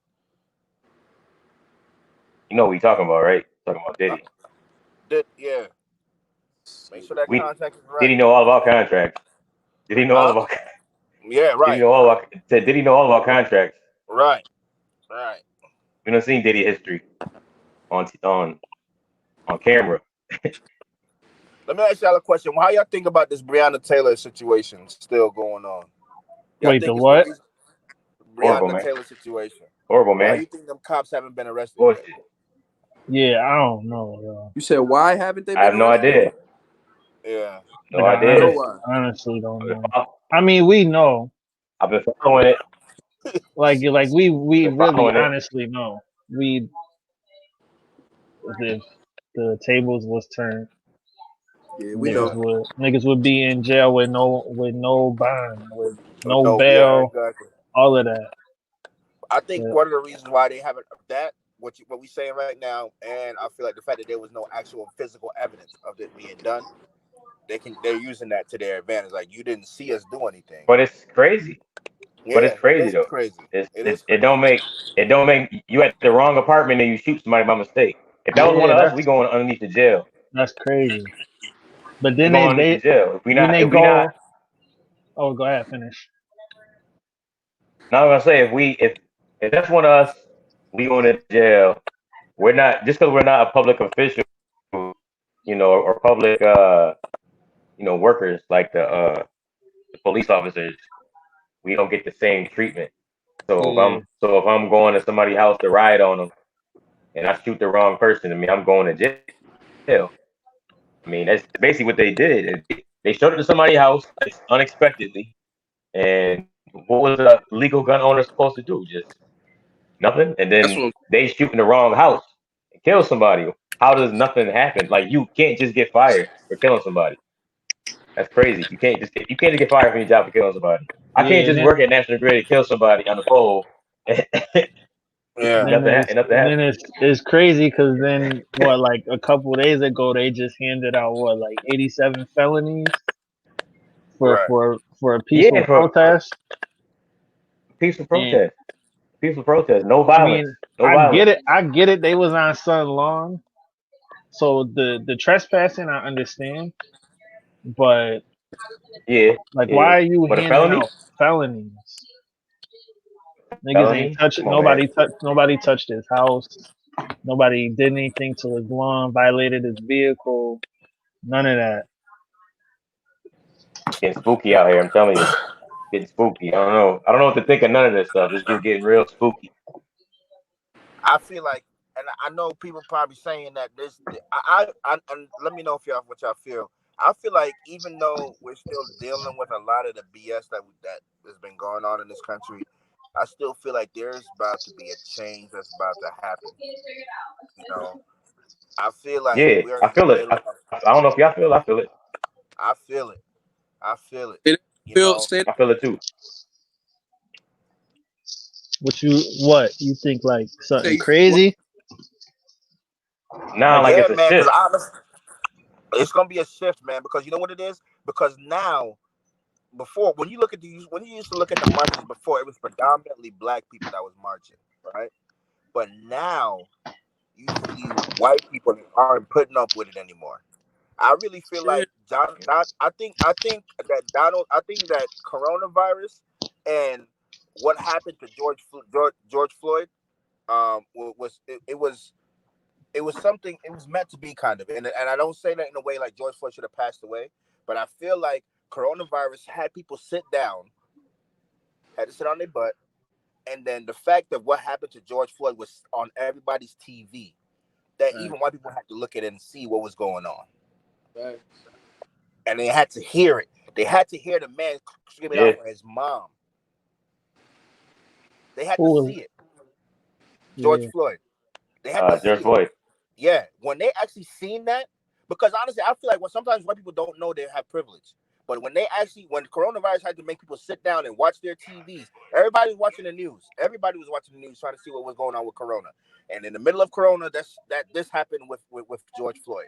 You know what we talking about, right? Talking about Diddy. Yeah. Make sure that contract is right. Did he know all about contracts? Did he know all about? Yeah, right. Did he know all about contracts? Right. We don't seen Diddy history on camera. Let me ask y'all a question. How y'all think about this Breonna Taylor situation still going on? Wait, the what? Breonna Taylor situation. Horrible, man. Why do you think them cops haven't been arrested? Bullshit. Yeah, I don't know, yo. You said why haven't they been I have no idea. Yeah. No idea. Honestly, don't know. I mean, we know. I've been following it. Like we really honestly know. If the tables was turned, yeah, we know niggas would be in jail with no bond, with no bail, all of that. I think one of the reasons why they haven't what we saying right now, and I feel like the fact that there was no actual physical evidence of it being done, they're using that to their advantage. Like, you didn't see us do anything. But it's crazy. But it's Yeah, it crazy is though. crazy. It It, is it crazy. don't make you at the wrong apartment and you shoot somebody by mistake. If that was one Yeah, of us, we going underneath the jail. that's crazy. But We then going underneath the jail. they If we not, go. Oh, go ahead, finish. now I'm gonna say if that's one of us, we going to jail. We're not just because we're not a public official, or public workers like the police officers. We don't get the same treatment. So Yeah, if I'm going to somebody's house to ride on them and I shoot the wrong person, I mean I'm going to jail. I mean that's basically what they did. They showed it to somebody's house unexpectedly, and what was a legal gun owner supposed to do? Just nothing. And That's then what they shoot in the wrong house and kill somebody. How does nothing happen? Like you can't just get fired for killing somebody. That's crazy. You can't just get fired from your job for killing somebody. I can't yeah, just work at National Grid and kill somebody on the pole. and Yeah. nothing then happens. it's crazy because then what, like a couple days ago they just handed out what, like 87 felonies Right. for a peaceful Yeah, for protest. peaceful And protest. Peaceful protest. No I violence. mean, No violence. I get it. They was on Sun Lawn, so the trespassing I understand, but Yeah, like, yeah. why are you But a handing felony? out felonies? Niggas ain't Felony? touch it. Come on, man. Nobody touched his house. Nobody did anything to his lawn, violated his vehicle. None of that. Getting spooky out here, I'm telling you. Getting spooky. I don't know. I don't know what to think of none of this stuff. It's just getting real spooky. I feel like, and I know people probably saying that this. And let me know if y'all what y'all feel. I feel like even though we're still dealing with a lot of the BS that has been going on in this country, I still feel like there's about to be a change that's about to happen. You know, I feel like Yeah, we're I in the feel it. middle of. I don't know if y'all feel it. I feel it. I feel it. I feel it. it You feel know, said. I feel it too. What you think, like something Say what? crazy? Now, Like, like yeah, it's a man. Because shift. it's gonna be a shift, man. Because you know what it is. Because now before when you used to look at the marches before, it was predominantly black people that was marching, right? But now you see white people that aren't putting up with it anymore. I really feel Shit. like I think that coronavirus and what happened to George Floyd it was something, it was meant to be, kind of, and I don't say that in a way like George Floyd should have passed away, but I feel like coronavirus had people sit down, had to sit on their butt, and then the fact that what happened to George Floyd was on everybody's TV, that Right. even white people had to look at it and see what was going on, Right. and they had to hear it. They had to hear the man screaming Yeah. out for his mom. They had to who was? see it. George Yeah, Floyd. They had to George see it. Floyd. Yeah, when they actually seen that, because honestly, I feel like sometimes white people don't know they have privilege. But when coronavirus had to make people sit down and watch their TVs, everybody was watching the news. Everybody was watching the news trying to see what was going on with Corona. And in the middle of Corona, this happened with George Floyd.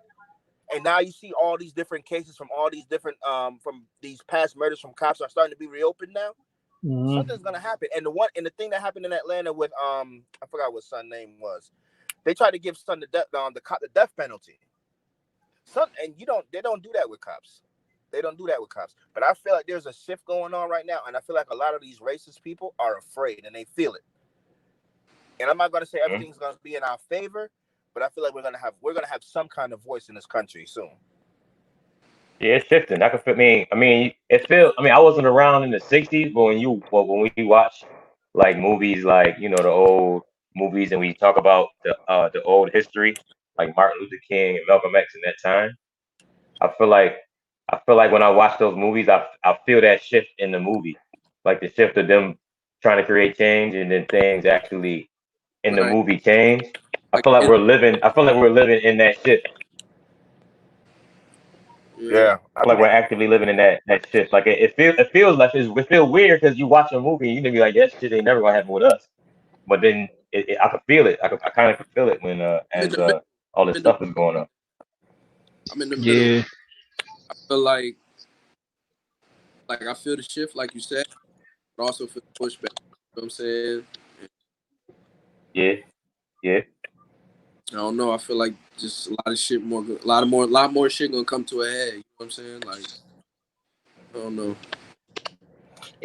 And now you see all these different cases from all these different from these past murders from cops are starting to be reopened now. mm-hmm. Something's gonna happen. And the thing that happened in Atlanta with I forgot what son's name was. They tried to give son the death penalty. And they don't do that with cops. They don't do that with cops. But I feel like there's a shift going on right now, and I feel like a lot of these racist people are afraid and they feel it. And I'm not gonna say Mhm. everything's gonna be in our favor, but I feel like we're gonna have some kind of voice in this country soon. Yeah, it's shifting. I can feel. It feel. I wasn't around in the '60s, but when we watch like movies, like the old movies, and we talk about the old history, like Martin Luther King and Malcolm X in that time, I feel like when I watch those movies, I feel that shift in the movie, like the shift of them trying to create change, and then things actually in the Right. movie change. I Like feel like it, we're living. I feel like we're living in that shift. yeah. Yeah, I Like mean, we're actively living in that shift. Like it feels weird because you watch a movie and you can be like, that shit ain't never gonna happen with us. But then I could feel it. I kind of could feel it when I'm in as the middle. all this I'm in the, stuff is going on. I'm in the middle. Yeah, I feel like I feel the shift, like you said. also for the pushback. You know what I'm saying? Yeah. I don't know. I feel like just a lot of shit more, a lot more shit gonna come to a head. You know what I'm saying? Like, I don't know.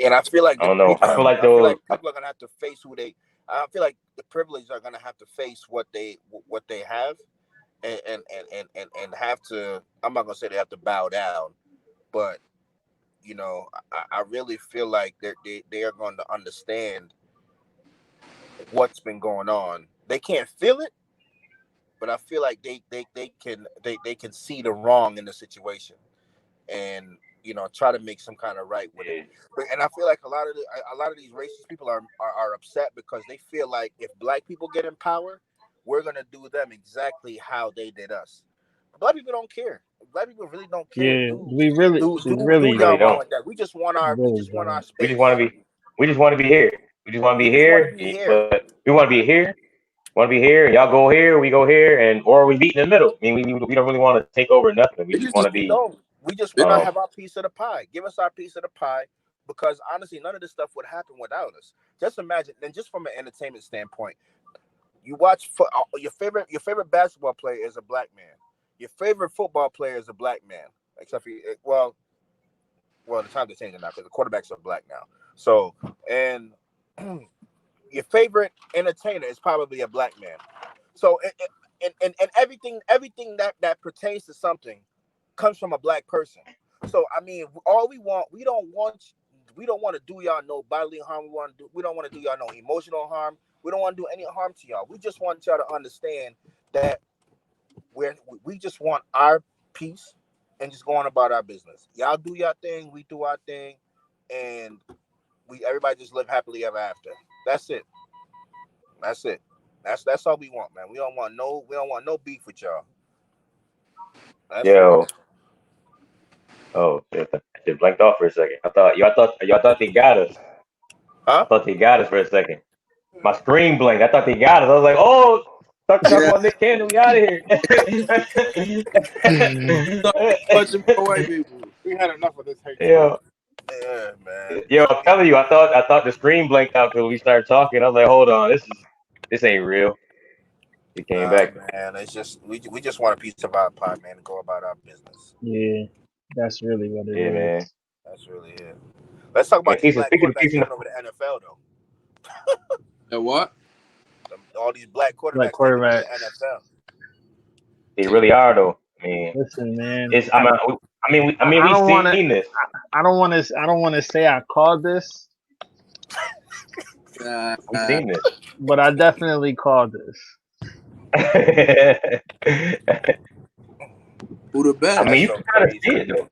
And I feel like I don't know. I feel like people those. are gonna have to face who they. I feel like the privileged are gonna have to face what they have, and have to. I'm not gonna say they have to bow down, but you know, I really feel like they are going to understand what's been going on. They can't feel it, but I feel like they can see the wrong in the situation, and you know, try to make some kind of right with it. And I feel like a lot of these racist people are upset because they feel like if black people get in power, we're gonna do them exactly how they did us. Black people don't care. Black people really don't care. Yeah, Do we really y'all don't. wrong like that? We just want our space. We just want to be. We just want to be here. We just want to be here. But we want to be here. Want to be here, and y'all go here. We go here, and or we meet in the middle. I mean, we don't really want to take over nothing. We just want to be. No, we just want to have our piece of the pie. Give us our piece of the pie, because honestly, none of this stuff would happen without us. Just imagine, and just from an entertainment standpoint, you watch your favorite basketball player is a black man. Your favorite football player is a black man, except for well, the times are changing now because the quarterbacks are black now. So, and your favorite entertainer is probably a black man. So, and everything that pertains to something comes from a black person. So, I mean, all we don't want to do y'all no bodily harm. We don't want to do y'all no emotional harm. We don't want to do any harm to y'all. We just want y'all to understand that we just want our peace and just go on about our business. Y'all do your thing, we do our thing, and everybody just live happily ever after. That's it. That's all we want, man. We don't want no beef with y'all. That's it. Oh, shit. I just blanked off for a second. Y'all thought they got us. Huh? I thought they got us for a second. My screen blinked. I thought they got us. I was like, oh, talk about Nick Cannon. We out of here. We had enough of this hate. Yeah, man. Yo, I'm telling you, I thought the screen blanked out till we started talking. I was like, hold on, this ain't real. It came back. Man, it's just we just want a piece of our pie, man, to go about our business. Yeah, that's really what it is. Man. That's really it. Let's talk about these black quarterbacks taking over the NFL, though. And what? All these black quarterbacks taking over the NFL. They really are, though. I mean, listen, man. We've seen this. I don't want to say I called this. We've seen this, but I definitely called this. Who the best? I mean, you can kind of see it, though.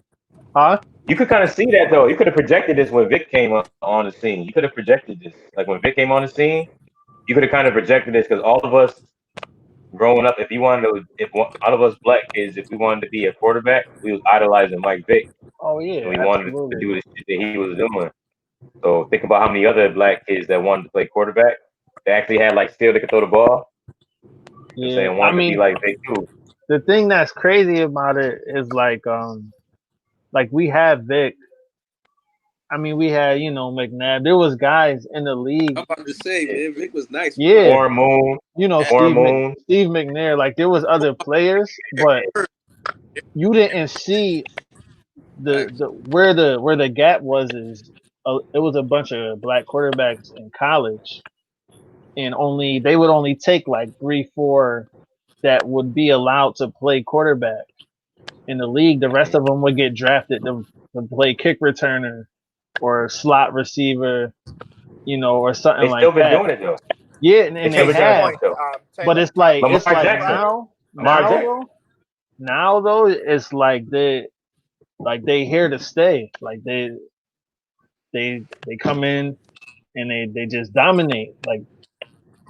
Huh? You could kind of see that, though. You could have projected this when Vic came on the scene. You could have projected this. Like, when Vic came on the scene, you could have kind of projected this, because all of us growing up, all of us black kids, if we wanted to be a quarterback, we was idolizing Mike Vick. Oh, yeah. And we wanted to do the shit that he was doing. So think about how many other black kids that wanted to play quarterback. They actually had like skill, they could throw the ball. Yeah, I mean, to be like Vic too. The thing that's crazy about it is like we had Vic. I mean, we had, McNabb. There was guys in the league. I'm about to say, man, Vic was nice. Yeah. Warren Moon. Steve McNair. Like, there was other players, but you didn't see where the gap was it was a bunch of black quarterbacks in college, and they would only take like 3-4 that would be allowed to play quarterback in the league. The rest of them would get drafted to play kick returner or slot receiver, or something like that. They still been doing it though. Yeah, and they have. But it's like now though it's like they're here to stay. Like they come in and they just dominate. Like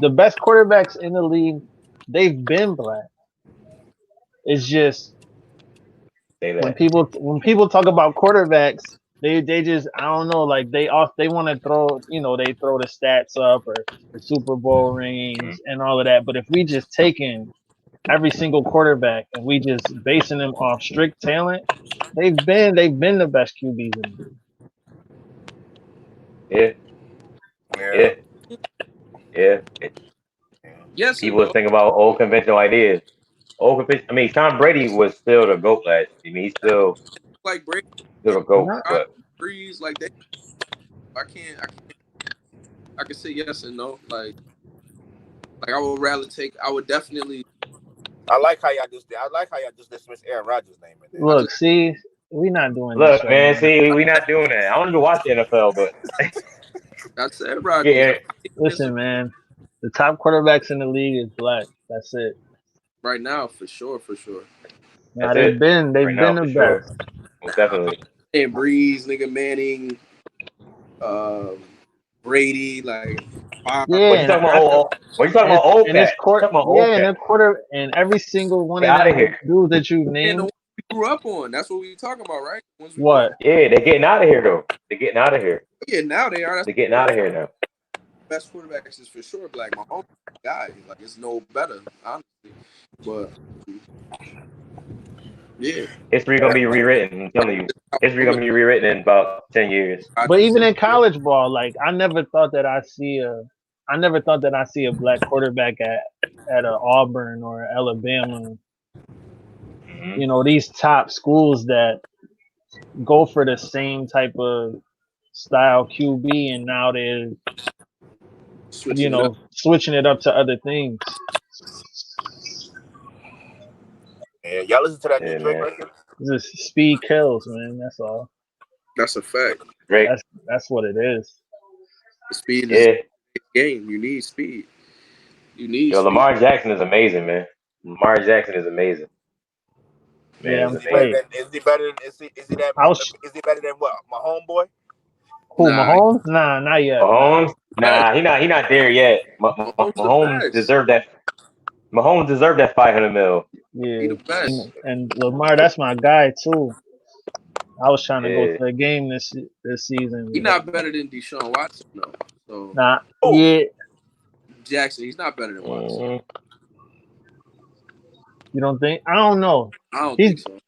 the best quarterbacks in the league, they've been black. It's just when people talk about quarterbacks, they just, I don't know, like they want to throw, they throw the stats up or the Super Bowl rings and all of that. But if we just taking every single quarterback and we just basing them off strict talent, they've been the best QBs in the league. Yeah, Yeah. Yeah. Yes and People was no. thinking about old conventional ideas. I mean, Tom Brady was still the GOAT last year. I mean, he's still Like Brady, the GOAT, Not, but Breeze, like they. I can say yes and no. Like I would definitely. I like how y'all just dismissed Aaron Rodgers' name in there. I look, just see, we not doing this look, show, man, man. see, we not doing that. I don't even watch the NFL, but I said Rodgers. yeah, Listen, man, the top quarterbacks in the league is black. That's it. Right now, for sure. Now that's they've it been right now the for sure. best. Most definitely. And Breeze, nigga Manning, Brady, like Yeah, What you and talking about? after What you talking about? Old and it's cat? You court. talking about old Yeah, and cat? the quarter and every single one Get of out of them here. dudes that you and the named. ones we grew up on. That's what we talking about, right? The ones we What? Yeah, they're getting out of here though. They're getting out of here. Yeah, now they are. That's They're getting out of here now. best quarterbacks is for sure Black Mahomes guy. Like it's no better, honestly. But yeah, History gonna be rewritten. I'm telling you, history gonna be rewritten in about 10 years. But Rodgers even is- in college ball, like I never thought that I see a black quarterback at a Auburn or Alabama. Mm-hmm. You know, these top schools that go for the same type of style QB, and now they're switching it up. switching it up to other things. Yeah, y'all listen to that new Yeah, Drake man. record? Just speed kills, man. That's all. That's a fact. Drake. That's what it is. The speed is Yeah. the game. You need speed. You need Yo, speed. Lamar Jackson is amazing, man. Lamar Jackson is amazing. Man, Yeah, is I'm amazing. straight. Is he better than I was is he better than what? My homeboy? who Nah, Mahomes? Nah, not yet. Nah. Mahomes? Nah, he not there yet. Mahomes the Mahomes best. deserved that. Mahomes deserved that 500 mil. He Yeah, the best. and Lamar, that's my guy too. I was trying to go Yeah. to a game this season. He not better than Deshaun Watson though. So Nah, Oh. yeah, Jackson, he's not better than Watson. Mm, you don't think? I don't know. I don't He's. think so.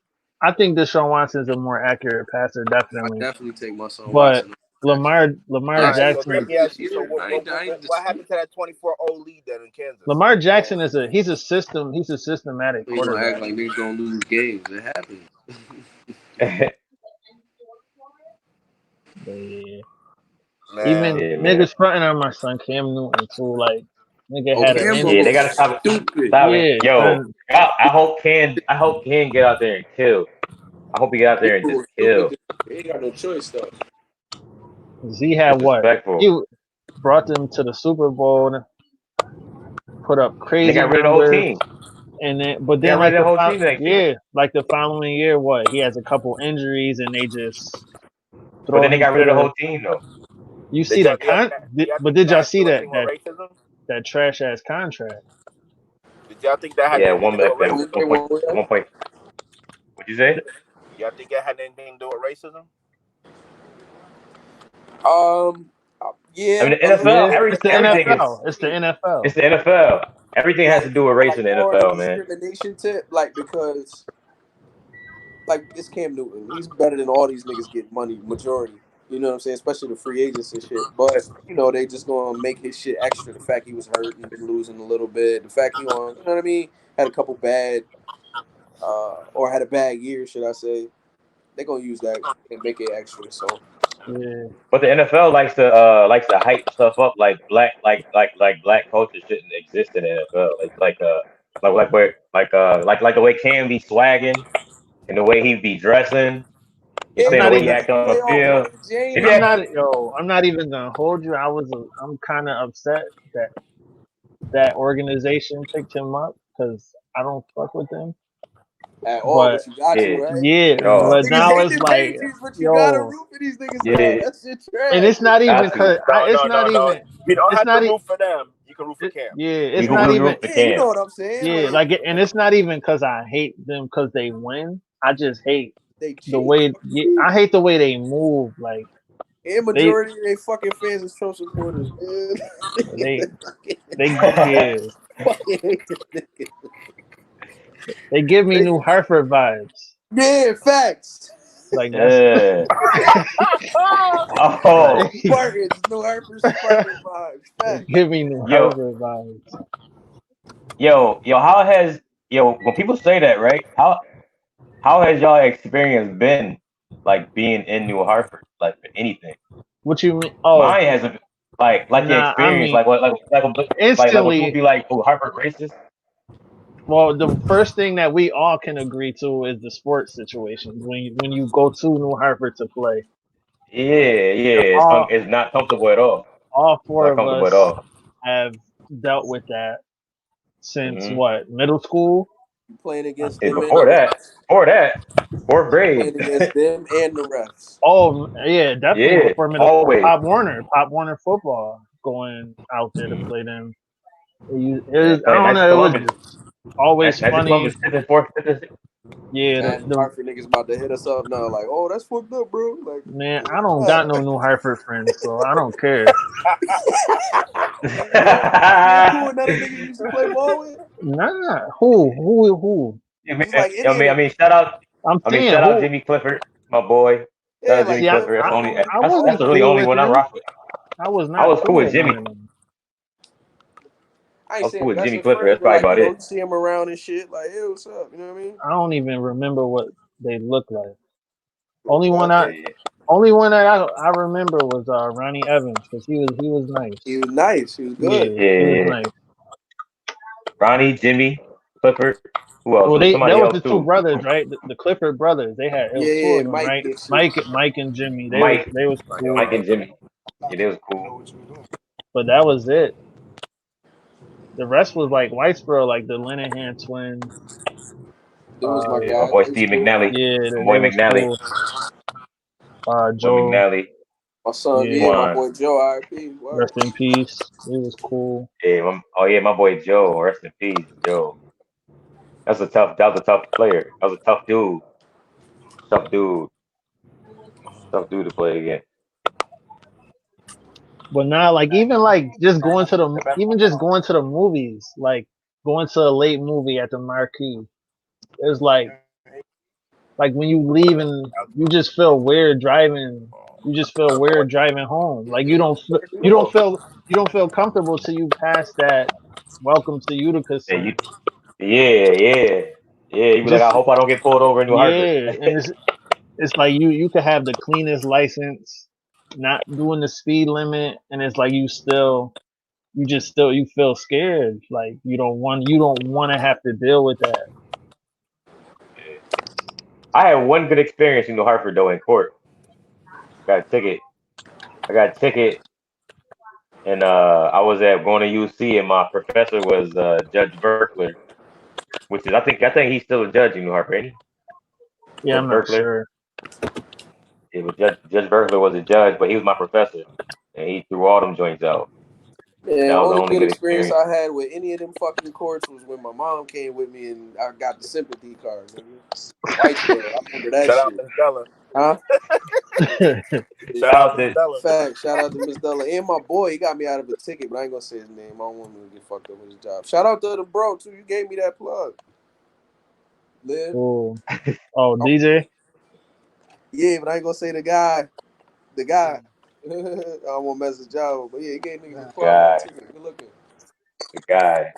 I think Deshaun Watson's a more accurate passer, I definitely. definitely take my son But Watson. Lamar Alright, so Jackson. let me ask you, so I ain't what happened to that 24-0 lead then in Kansas? Lamar Jackson he's a systematic You gonna act quarterback. like niggas don't lose games. It happens. But yeah. Man. Even yeah, man. niggas fronting on my son Cam Newton too. Like nigga Oh, had an Campbell Yeah, injury. they gotta stop it. stupid. Stop it. Yeah, Yo, son. I hope Ken get out there and kill. I hope he get out there and just kill. He ain't got no choice though. 'Cause he had what? Disrespectful. He brought them to the Super Bowl, put up They crazy got rid of the whole numbers, team. and then They got rid of the whole team next year. like the following year, what? He has a couple injuries, and they just But throw then they him got to rid of the the. whold team though. You see that but did y'all see do anything with racism? that trash ass contract? Did y'all think that had Yeah, anything to do with racism? 1 point. What'd you say? Y'all think that had anything to do with racism? Yeah. I mean, the NFL, Yeah, it's the everything is. NFL. It's the NFL. It's the NFL. Everything has to do with race in the more NFL, man. discrimination tip, because it's Cam Newton. He's better than all these niggas get money, majority. You know what I'm saying? Especially the free agents and shit. But, they just gonna make his shit extra. The fact he was hurt and been losing a little bit. The fact he on, you know what I mean? Had a couple bad, or had a bad year, should I say. They're gonna use that and make it extra. So Yeah. But the NFL likes to hype stuff up like black culture shouldn't exist in the NFL. It's like the way Cam be swagging and the way he be dressing. You I'm saying the not way he even. act on the field. I'm not even gonna hold you. I'm kind of upset that organization picked him up because I don't fuck with them. at all, but you got to, Yeah. right? Yeah, Oh. but Niggas now hate it's the like, Patriots, but you gotta yo, root for these niggas. Yeah. Now. That's your trash. and it's not even Got to. because it's No. not even. You don't It's have not to e- root for them. You can root for Cam. Yeah, You it's can not root even. for Yeah, you Cam. know what I'm saying? Yeah, and it's not even because I hate them because they win. I just hate they the cheat. way. I hate the way they move. Like And majority of they fucking fans is Trump supporters, man. they yeah. Fucking hate this nigga. They give me New Hartford vibes. Yeah, facts. Like that's Oh, Spartans, New Harper Spartan vibes. Fact. give me New yo, Harper vibes. how has when people say that, right? How has y'all experience been like being in New Hartford, like for anything? What you mean? Oh, Mine hasn't like the nah. I experience, mean, like when people instantly. be like, "Oh, Hartford racist." Well, the first thing that we all can agree to is the sports situations. When you go to New Hartford to play, Yeah, all it's not comfortable at all. all It's four not of comfortable at us all. have dealt with that since Hmm what, middle school? You playing against And them and the refs. before that, fourth You grade, playing against them and the refs. Oh yeah, definitely yeah, before middle. always. Pop Warner football, going out there to play them. Man, I playing don't Knights know. It was Columbus, just always Knights of Columbus, funny. fifth and fourth, fifth and sixth. Yeah, Man, Hartford niggas about to hit us up now. Like, oh, that's fucked up, bro. Like, man, I don't got no New Hartford friends, so I don't care. you ain't cool with none of the niggas you used to play ball with. Nah, who? Just like any of I them. mean, shout out. I'm I mean, saying shout out who? Jimmy Clifford, my boy. Shout Yeah, out Jimmy like See, Clifford. That's the only. I That's wasn't the really cool only with one I'm him. rocking with. I was I not was cool cool with with none Jimmy. of them. I I ain't was cool saying with best Jimmy of Clifford. friends, That's but probably like, about you it. see him around and shit. Like, hey, what's up? You know what I mean? I don't even remember what they look like. Bro, Yeah, Only one that I remember was Ronnie Evans, because he was he nice. was nice. He was good. Yeah, he was yeah. nice. Ronnie, Jimmy, Clifford. Who else? Well, There was that somebody was else the two too. brothers, right? The Clifford brothers. It was two Yeah, of them, Mike right? and shit. Mike and Jimmy. Mike, They was cool, Mike and Jimmy. Yeah, they was cool. but that was it. The rest was like Whitesboro, like the Linehan twins. Them was my Yeah, my guys. boy They was Steve cool. McNally. Yeah, My they boy was McNally. cool. Boy Joe, McNally. My son, yeah, yeah, my Juan. boy Joe, R.I.P. Word. rest in peace. He was cool. Yeah, my boy Joe. Rest in peace, Joe. That was a tough player. That was a tough dude. Tough dude. Tough dude to play against. But now, like even just going to the movies, like going to a late movie at the Marquee, it's like when you leave and you just feel weird driving. You just feel weird driving home. Like you don't feel comfortable till you pass that welcome to Utica Yeah, sign. yeah. You be like, I Just hope I don't get pulled over in New Hartford. yeah, and it's like you could have the cleanest license, not doing the speed limit, and it's like you feel scared. Like you don't want to have to deal with that. I had one good experience in New Hartford though in court. Got a ticket. I got a ticket, and I was at going to UC, and my professor was Judge Berkler, which is I think he's still a judge in New Hartford, ain't he? Yeah, I'm Judge not Berkler. sure. It was Judge Berkler was a judge, but he was my professor, and he threw all them joints out, and Man, that was the only only good good experience experience. I had with any of them fucking courts was when my mom came with me and I got the sympathy card. Whitesboro, I remember that Shout out shit. to Stella. Huh? Shout Shout out out to to Stella. Fact. Shout out to Miss Della and my boy. He got me out of a ticket, but I ain't gonna say his name. I don't want him to get fucked up with his job. Shout out to the bro too. You gave me that plug. Live. Cool. Oh, Oh, DJ. yeah, but I ain't gonna say the guy. The guy. I don't want to mess his job up, but yeah, he gave niggas a plug on the guy, ticket. Good looking. the guy.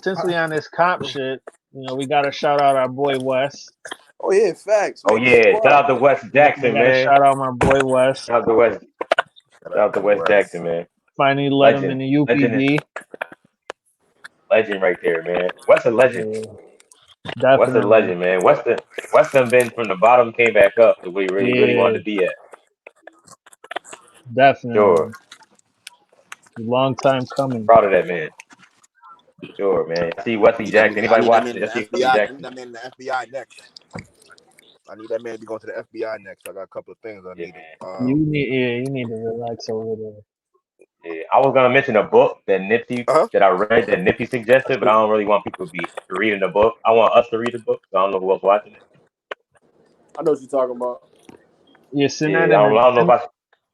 Since we on this cop shit, we gotta shout out our boy Wes. Oh yeah, facts. Oh Make it yeah, shout squad. out to Wes We Jackson, gotta man. shout out my boy Wes. Shout out to Wes. Shout Shout out out to to Wes Wes. Jackson, man. Finally let him in Legend, the legend, UPB. legend right there, man. Wes a legend. Yeah, Wes a definitely. legend, man. Weston been from the bottom, came back up to where he really Yeah, wanted to be at. Sure. definitely. Long time coming. Proud of that man. Sure, man. I see Wesley Jackson. I Anybody need that man watching in it? I the see Wesley FBI. I need Jackson. that man in the FBI next. I need that man to be going to the FBI next. I got a couple of things I Yeah, need. You need to relax over there. yeah. I was gonna mention a book Uh-huh. that I read that Nipsey suggested, but I don't really want people to be reading the book. I want us to read the book, so I don't know who else watching it. I know what you're talking about. Yeah, Yeah, I don't know if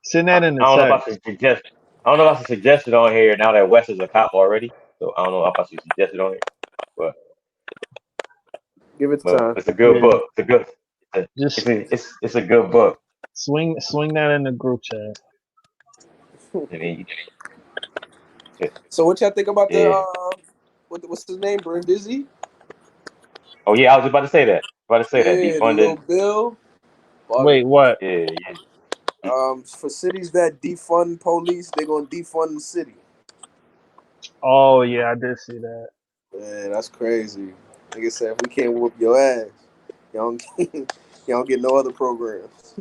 send that in the I don't know if I text. should suggest. I don't know if I should suggest it on here now that Wes is a cop already. So I don't know if I should suggest it on here, but Give it but time. it's a good Yeah, book. It's Just it's a good book. swing that in the group chat. I mean, So what y'all think about the yeah. what's his name, Brindisi? Oh yeah, I was about to say that. Yeah, the little Defunding. bill. Wait, what? Yeah. For cities that defund police, they're gonna defund the city. Oh yeah, I did see that. Man, that's crazy. Like I said, if we can't whoop your ass, y'all don't get no other programs.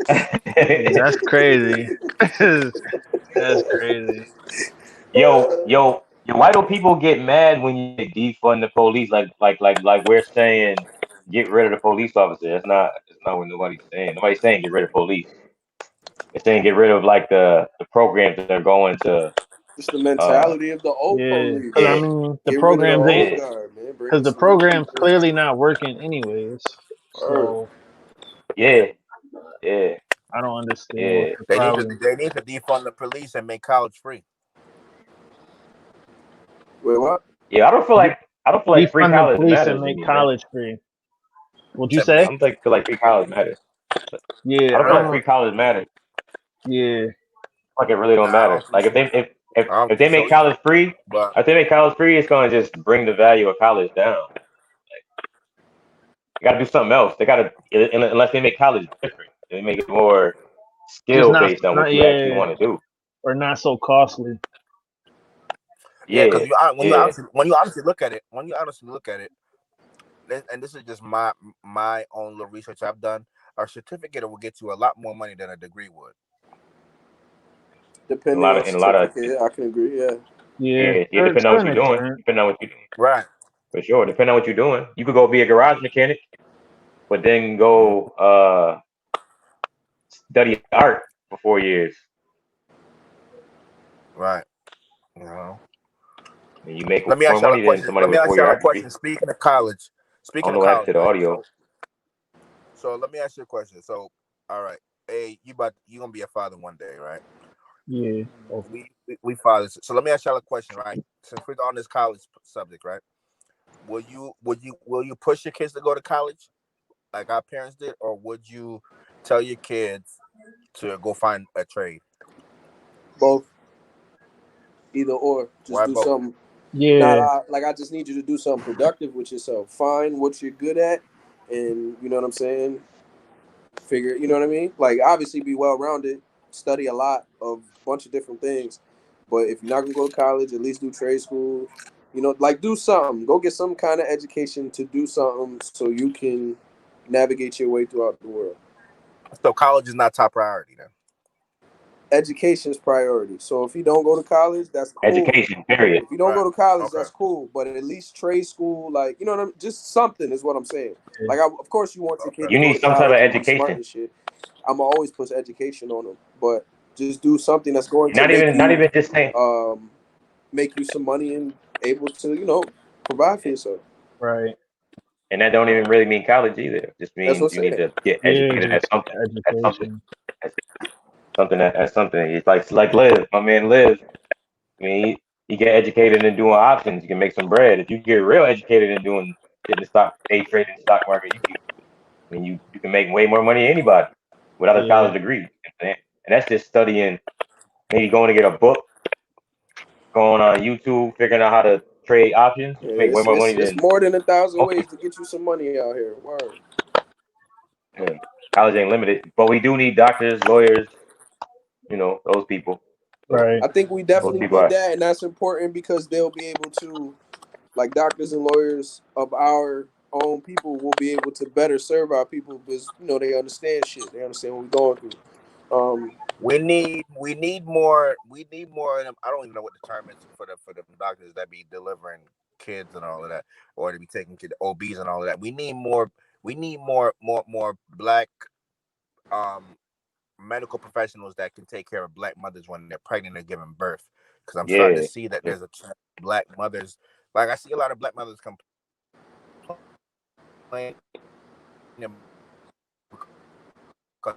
That's crazy. That's crazy. Yo, why do people get mad when you defund the police? Like we're saying, get rid of the police officer. That's not what nobody's saying. Nobody's saying get rid of police. They're saying get rid of like the programs that are going to Just the mentality of the old Yeah, police. because I yeah, mean the Get rid of the programs ain't old yeah, guard, man. Bring because in the some new program's people. clearly not working anyways. Word. So yeah, I don't understand yeah. what's the They need problem. to defund the police and make college free. Wait, what? Yeah, I don't feel like free Defund the college police and matters make anymore. college free. What'd you To say? I don't feel like free college matters. Yeah, I don't I feel like don't. free college matters. Yeah, Like it really don't Nah, I matter. don't think Like so. I don't if they think make so either. college free, But if they make college free, it's gonna just bring the value of college down. They gotta do something else. They gotta unless they make college different. They make it more just skill based on what you actually yeah, want to do. or not so costly. yeah, because Yeah, yeah. when you honestly look at it, and this is just my own little research I've done, a certificate will get you a lot more money than a degree would. Depending on In a lot of certificate, I can agree. Yeah. Yeah, yeah, depending on to what an you're doing. extent. Depending on what you're doing. Right. For sure. Depending on what you're doing. You could go be a garage mechanic, but then go study art for 4 years. Right. You know. And you make Let me more ask y'all a money than question. somebody Let me with a ask 4 year y'all a art degree. question. Speaking I don't of know what happened college, to the right? audio. So let me ask you a question. So, all right, hey, you gonna be a father one day, right? Yeah. Okay. We fathers. So let me ask y'all a question, right? Since we're on this college subject, right? Will you push your kids to go to college like our parents did, or would you tell your kids to go find a trade? Both. Either or. Just Why do both? something. Yeah, Like I just need you to do something productive with yourself. Find what you're good at, and you know what I'm saying. Figure, you know what I mean. Like obviously, be well rounded. Study a lot of bunch of different things. But if you're not gonna go to college, at least do trade school. You know, like do something. Go get some kind of education to do something so you can navigate your way throughout the world. So college is not top priority then. Education's priority. So if you don't go to college, that's cool. Education, period. If you don't Right. go to college, Okay. that's cool. But at least trade school, like you know what I'm, just something is what I'm saying. yeah. Like, of course, you want your kid Okay. to You go need to some type of college and be smart education. and shit. I'm always push education on them, but just do something that's going to Not even just saying. um, make you some money and able to, provide for yourself. Right. And that don't even really mean college either. It just That's what means I'm you need saying. to get Yeah, educated just at something. At something. education. At something. It's like Liv, my man Liv. I mean, he get educated in doing options. You can make some bread. If you get real educated in doing in the day trading stock market, you can make way more money than anybody without a Yeah. college degree. And that's just studying, maybe going to get a book, going on YouTube, figuring out how to trade options. You Yeah, can make way more money it's than more than 1,000 most ways people. to get you some money out here. Word. Yeah. College ain't limited, but we do need doctors, lawyers, those people. So Right. I think we those definitely people need are, that, and that's important because they'll be able to, like doctors and lawyers of our own people, will be able to better serve our people because they understand shit. They understand what we're going through. We need more of them. I don't even know what the term is for the doctors that be delivering kids and all of that, or to be taking to the OBs and all of that. We need more black medical professionals that can take care of black mothers when they're pregnant and giving birth. Because I'm starting to yeah. see that there's a trend of black mothers. Like I see a lot of black mothers complaining because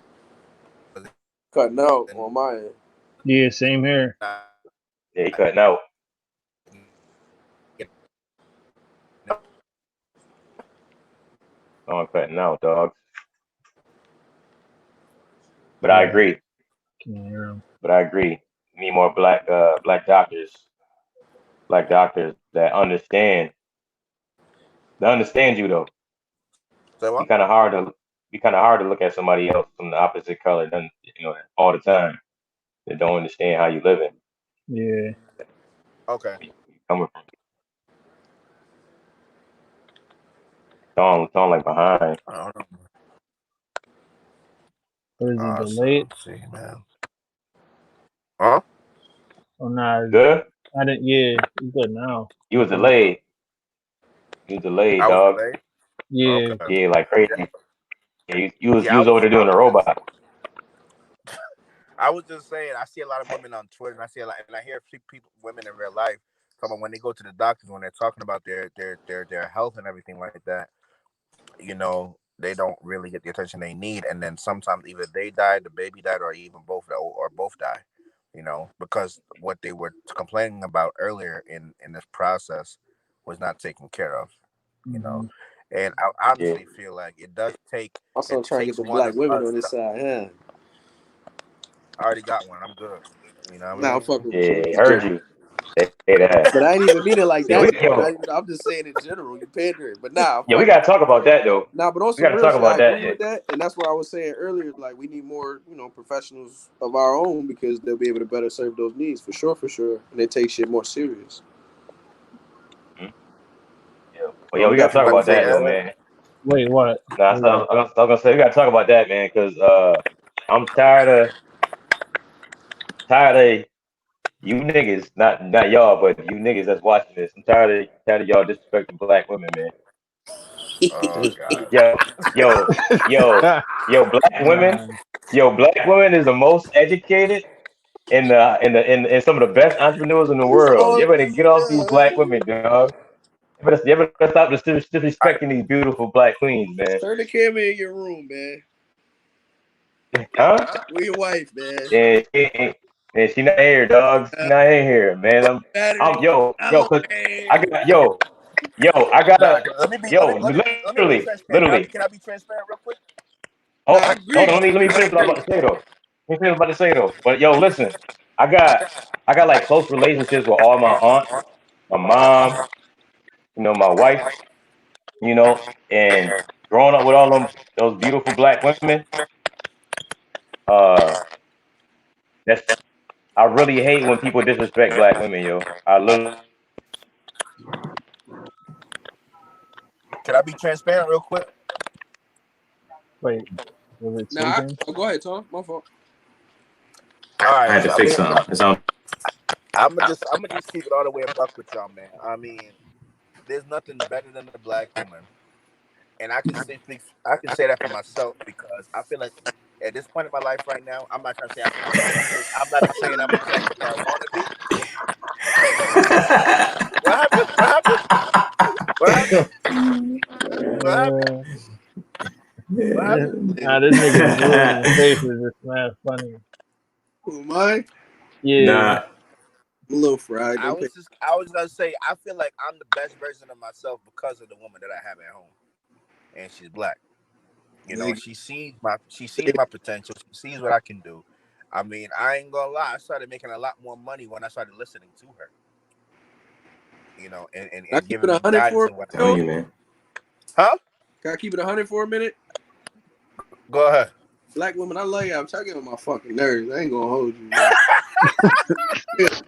Cutting out on my end. Yeah, same here. Yeah, he cutting out. Oh, I'm cutting out, dog. But I agree. Can't hear him. But I agree. We need more black doctors that understand you though. Say Be what? kind of hard to look at somebody else from the opposite color, all the time. They don't understand how you living. Yeah. Okay. Coming from tone like behind. I don't know. Or is he So, delayed? let's see, man. Huh? Oh, nah. Good. I didn't. Yeah, he's good now. You was delayed. You was delayed, I was dog. delayed. Yeah. Okay. Yeah, like crazy. Yeah, you was Yeah, over there doing a robot. I was just saying, I see a lot of women on Twitter, and I see a lot, and I hear people, women in real life, talking about when they go to the doctors, when they're talking about their health and everything like that. They don't really get the attention they need, and then sometimes either they die, the baby died, or even both die. Because what they were complaining about earlier in this process was not taken care of. You know, and I Yeah. honestly feel like it does take. Also It trying to get takes the one black of women us. on this side, huh? I already got one. I'm good. You know what I Nah, I'm mean? fucking with you. Yeah, heard you. Say that. But I ain't even mean it like Yeah, that. yo, I'm just saying in general, you pandering. But nah, yeah, we gotta talk about that though. nah, but on We some gotta real talk shit, I about that. agree with that. And that's what I was saying earlier. Like, we need more, professionals of our own because they'll be able to better serve those needs for sure, And they take shit more serious. Mhm. Yeah. Well, So yeah, I'm we gotta talk definitely About to about say that though, Ellen? man. Wait, what? Nah, I was gonna say we gotta talk about that, man, because I'm tired of you niggas, not y'all, but you niggas that's watching this. I'm tired of y'all disrespecting black women, man. Oh God. Yo, yo, yo, yo, Nah. black women is the most educated in some of the best entrepreneurs in the it's world. all You better get off these black women, dog. You better stop I, disrespecting these beautiful black queens, man. turn the camera in your room, man. Huh? With your wife, man. Yeah, she not here, dog. She not in here, man. Battery. Cause I Man. got, I nah, gotta, let me be transparent. literally. Can I be transparent real quick? Oh, Nah, I hold agree. on. Let me finish what I'm about to say though. But yo, listen, I got like close relationships with all my aunts, my mom, my wife, and growing up with all those beautiful black women. Uh, that's I really hate when people disrespect black women, yo. I literally. Can I be transparent real quick? Wait, was it Nah, taken? go ahead, Tom. My fault. All I right, had to so fix something. It's on. I'm gonna just keep it all the way a buck with y'all, man. I mean, there's nothing better than a black woman, and I can say that for myself because I feel like at this point in my life right now, I'm not trying to say I'm not saying I'm exactly where I want to be. What happened? What happened? What happened? What happened? Uh, What happened? nah, this nigga Julian face is just mad funny. Who am I? Yeah. Nah, I'm a little fried. Don't pay. I was gonna say I feel like I'm the best version of myself because of the woman that I have at home, and she's black. She sees my potential. She sees what I can do. I mean, I ain't gonna lie. I started making a lot more money when I started listening to her. Can I And keep it giving me 100 guidance for a and minute, telling whatnot. though? you, man. Huh? Can I keep it 100 for a minute? Go ahead. Black women, I love you. I'm trying to get on my fucking nerves. I ain't gonna hold you, man.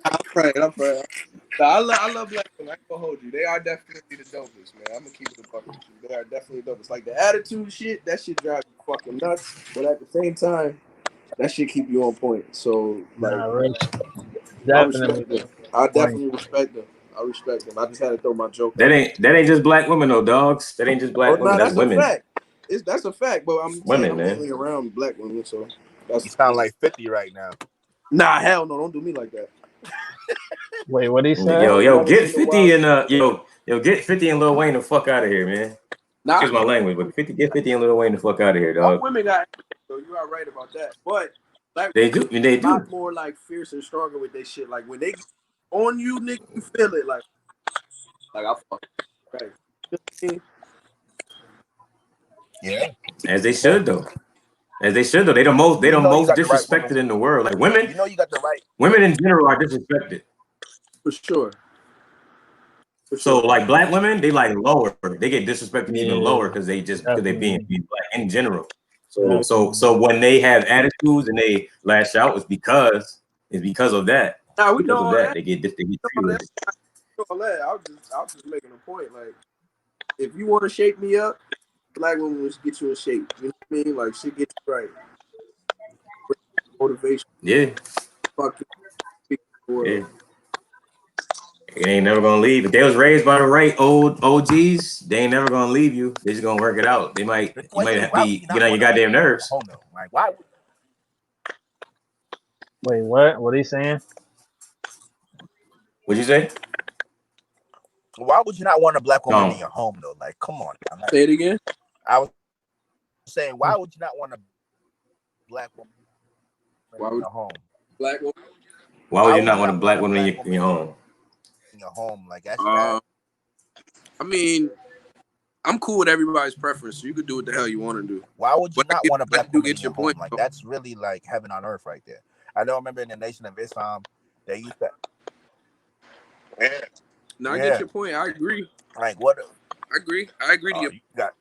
I'm praying. Nah, I love black women. I ain't gonna hold you. They are definitely the dopest, man. I'm gonna keep it a buck with you. They are definitely the dopest. Like the attitude shit, that shit drives you fucking nuts. But at the same time, that shit keep you on point. So like, Nah, Rich I definitely respect them. I funny. definitely respect them. I respect them. I just had to throw my joke That out. ain't just black women, though, dogs. That ain't just Oh black women. no, That's that's a women. fact. That's a fact. But I'm saying Women, I'm man. mainly around black women, so You that's sound like 50 right now. nah. Hell no, don't do me like that. Wait, what he said? Yo, Never get seen the 50 wild. and get 50 and Lil Wayne the fuck out of here, man. Nah, Excuse my language, but get 50 and Lil Wayne the fuck out of here, all dog. women got. So you are right about that. But black They do, women they a lot do. more like fierce and stronger with their shit. Like when they get on you, nigga, you feel it. Like I fuck. Right. You know what I mean? Yeah. As they should, though. As they should though. They the most disrespected in the world. Like women, you got the right. Women in general are disrespected. For sure. So like black women, they like lower. They get disrespected even lower because they being black in general. So when they have attitudes and they lash out, it's because of that. Nah, we know all that. They get treated. All that. I was just making a point. Like, if you want to shape me up, black women will get you in shape. You know what I mean? Like, she gets you right. Motivation. Yeah. Fuck yeah. It ain't never gonna leave. If they was raised by the right old OGs, they ain't never gonna leave you. They just gonna work it out. You might get on your goddamn nerves. Like, why? Wait, what? What are you saying? What'd you say? Why would you not want a black woman in your home though? Like, come on. Like, say it again. I was saying, why would you not want a black woman in your home? Black woman. Why would you not want a black woman in your home? In your home, like that's bad. I mean, I'm cool with everybody's preference. So you could do what the hell you want to do. Why would you not want a black woman in your home? Like that's really like heaven on earth right there. I don't remember in the Nation of Islam they used that. Yeah. No, I get your point. I agree. Like what? I agree to you. Got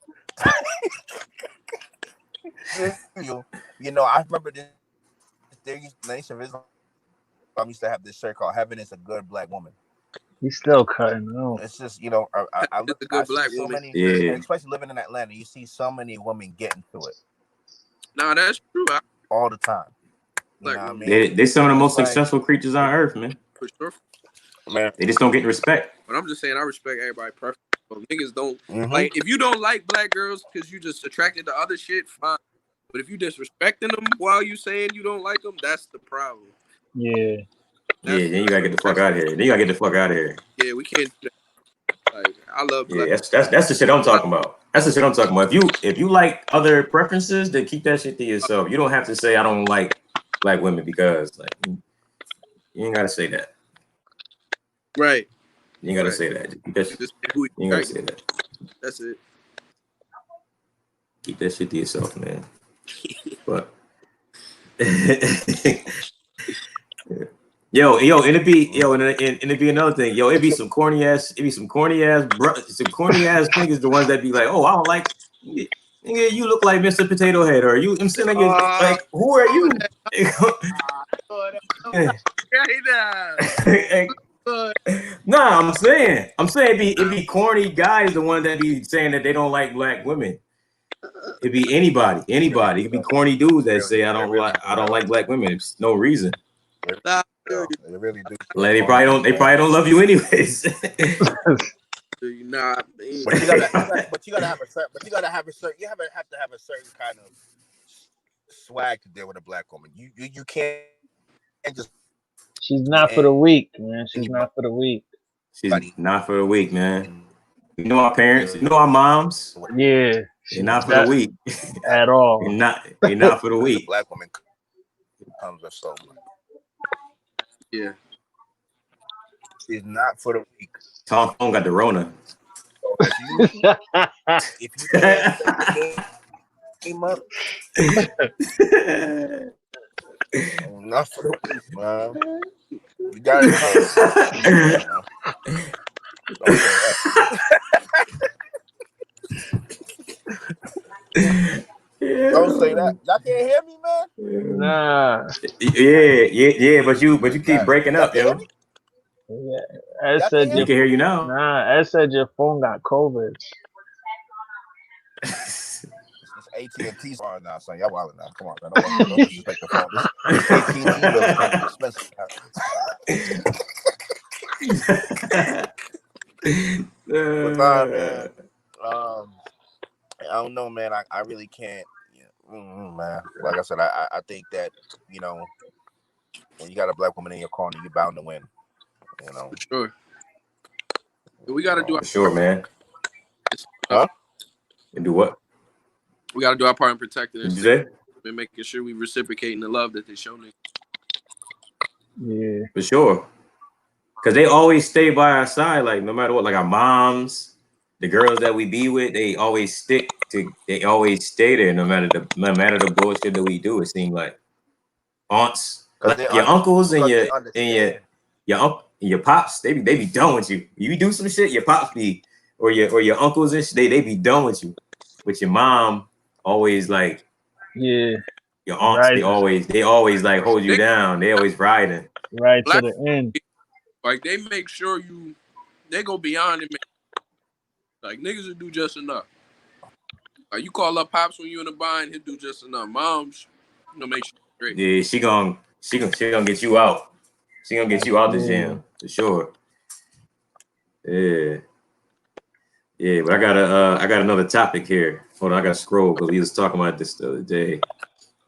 you know, I remember this. Nation of Islam used to have this shirt called "Heaven is a Good Black Woman." He's still cutting out. It's just, you know, I look at black woman, especially living in Atlanta. You see so many women getting to it. Nah, that's true. All the time. You know what I mean? They're some of the most successful creatures on earth, man. For sure. Man. They just don't get respect. But I'm just saying, I respect everybody's preference. But niggas don't like. If you don't like black girls because you just attracted to other shit, fine. But if you disrespecting them while you saying you don't like them, that's the problem. Yeah. Then you gotta get the fuck out of here. Yeah, we can't do that. Like, I love black. Yeah, that's the shit I'm talking about. If you like other preferences, then keep that shit to yourself. You don't have to say I don't like black women because like you ain't gotta say that. Right. You ain't gotta say that. Keep that shit. You ain't gotta say that. That's it. Keep that shit to yourself, man. But and it'd be another thing. It'd be some corny ass niggas, the ones that be like, oh, I don't like nigga, you look like Mr. Potato Head, or you like, who are you? Nah, I'm saying it'd be corny guys, the ones that be saying that they don't like black women. It'd be anybody. It could be corny dudes that say I don't like black women. It's no reason. They really do. Like they probably don't love you anyways. Nah, but you gotta have a certain kind of swag to deal with a black woman. You can't just. She's not for the weak, man. She's not for the weak. She's not for the weak, man. You know our parents, you know our moms. Yeah. They're not for the weak. At all. They're not for the weak. Black woman comes with so much. Yeah. She's not for the weak. Tom Phone got the Rona. So if you came up, not for the weak, man. You got it. Don't say that. Y'all can't hear me, man. Nah. Yeah. But you keep breaking up, yo. Yeah, Ed said you can hear you now. Nah, Ed said your phone got COVID. It's AT&T's on now, son. Y'all wildin' now. Come on, man. Don't disrespect the phone. This AT&T bill is kind of expensive. But nah, man. I don't know, man. I really can't. Man. Like I said, I think that, you know, when you got a black woman in your corner, you're bound to win. You know. Sure. We got to do our part, man. Huh? And do what? We got to do our part in protecting this and making sure we reciprocating the love that they show me. Yeah. For sure. Because they always stay by our side, like no matter what, like our moms, the girls that we be with, they always stay there no matter the bullshit that we do. It seems like aunts, like your uncles and your pops, they be done with you. You do some shit, your pops be or your uncles and shit, they be done with you. With your mom, always like Yeah. your aunts, Right. they always like hold you down. They always riding. Right to the end. Like they make sure they go beyond and make, like niggas will do just enough. Like you call up pops when you in a bind, he'll do just enough. Moms, make sure straight. Yeah, she gonna get you out. She gonna get you out the gym for sure. Yeah. Yeah, but I got another topic here. Hold on, I gotta scroll because we was talking about this the other day.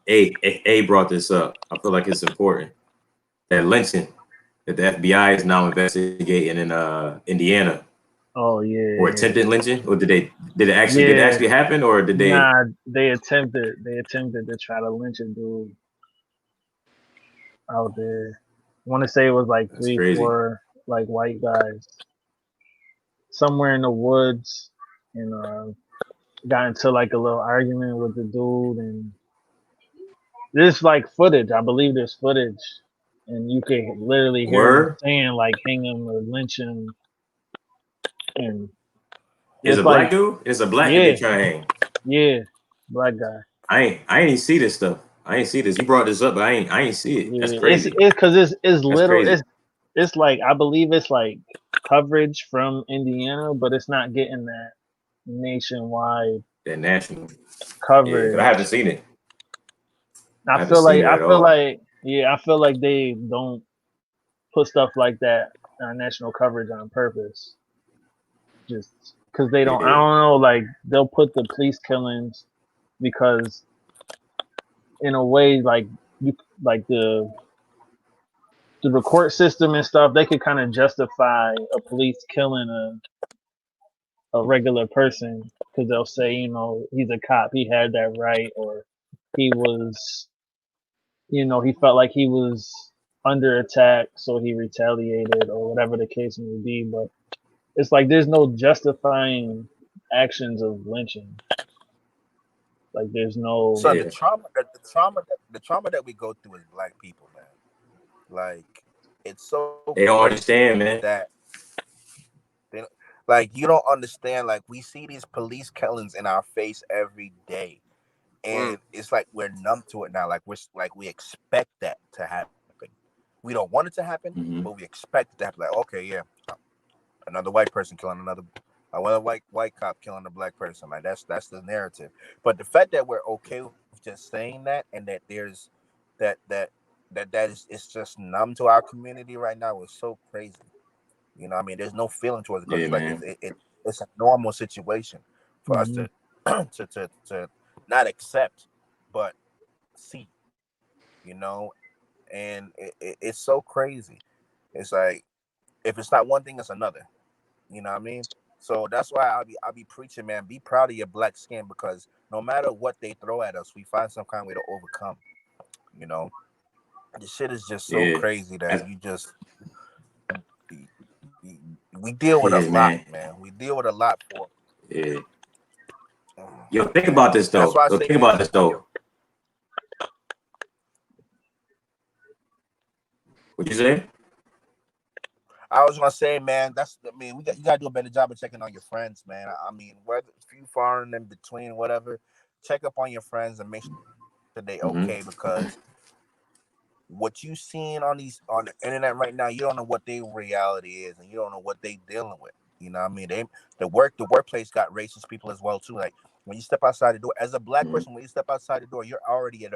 A brought this up. I feel like it's important. That lynching that the FBI is now investigating in Indiana. Oh yeah. Or attempted lynching, or did it actually happen, or did they? Nah, they attempted to try to lynch a dude out there. I want to say it was like That's 3, crazy. 4 like white guys somewhere in the woods, and got into like a little argument with the dude, and there's like footage. I believe there's footage, and you can literally hear them saying like hang him or lynch him, and it's a black dude. It's a black dude trying to hang. Yeah, black guy. I ain't even see this stuff. I ain't see this. You brought this up, but I ain't see it. That's crazy. It's because it's little. Crazy. It's like I believe it's like coverage from Indiana, but it's not getting that nationwide. That national coverage. Yeah, but I haven't seen it. I feel like they don't put stuff like that on national coverage on purpose. Just because they don't. I don't know. Like they'll put the police killings because, in a way, like the court system and stuff, they could kind of justify a police killing a regular person because they'll say, he's a cop, he had that right, or he was, he felt like he was under attack, so he retaliated, or whatever the case may be. But it's like there's no justifying actions of lynching. Like there's no. So the trauma that we go through as black people, man. Like it's so. They don't understand, man. That like you don't understand. Like we see these police killings in our face every day, and it's like we're numb to it now. Like we expect that to happen. We don't want it to happen, but we expect it to happen. Like okay, yeah, another white person killing another white cop killing a black person. Like that's the narrative. But the fact that we're okay with just saying that, and that there's that is it's just numb to our community right now is so crazy. There's no feeling towards it because it's a normal situation for us to not accept, but see, and it's so crazy. It's like if it's not one thing, it's another. You know what I mean? So that's why I'll be preaching, man. Be proud of your black skin because no matter what they throw at us, we find some kind of way to overcome. The shit is just so crazy that we deal with a lot, man. We deal with a lot for. Yeah. Yo, think about this though. Think about this though. What'd you say? I was gonna say, man, you gotta do a better job of checking on your friends, man. Whether few far and in between, whatever, check up on your friends and make sure that they okay because what you seeing on the internet right now, you don't know what their reality is, and you don't know what they dealing with. You know what I mean? The workplace got racist people as well too. Like when you step outside the door, as a black person, when you step outside the door, you're already at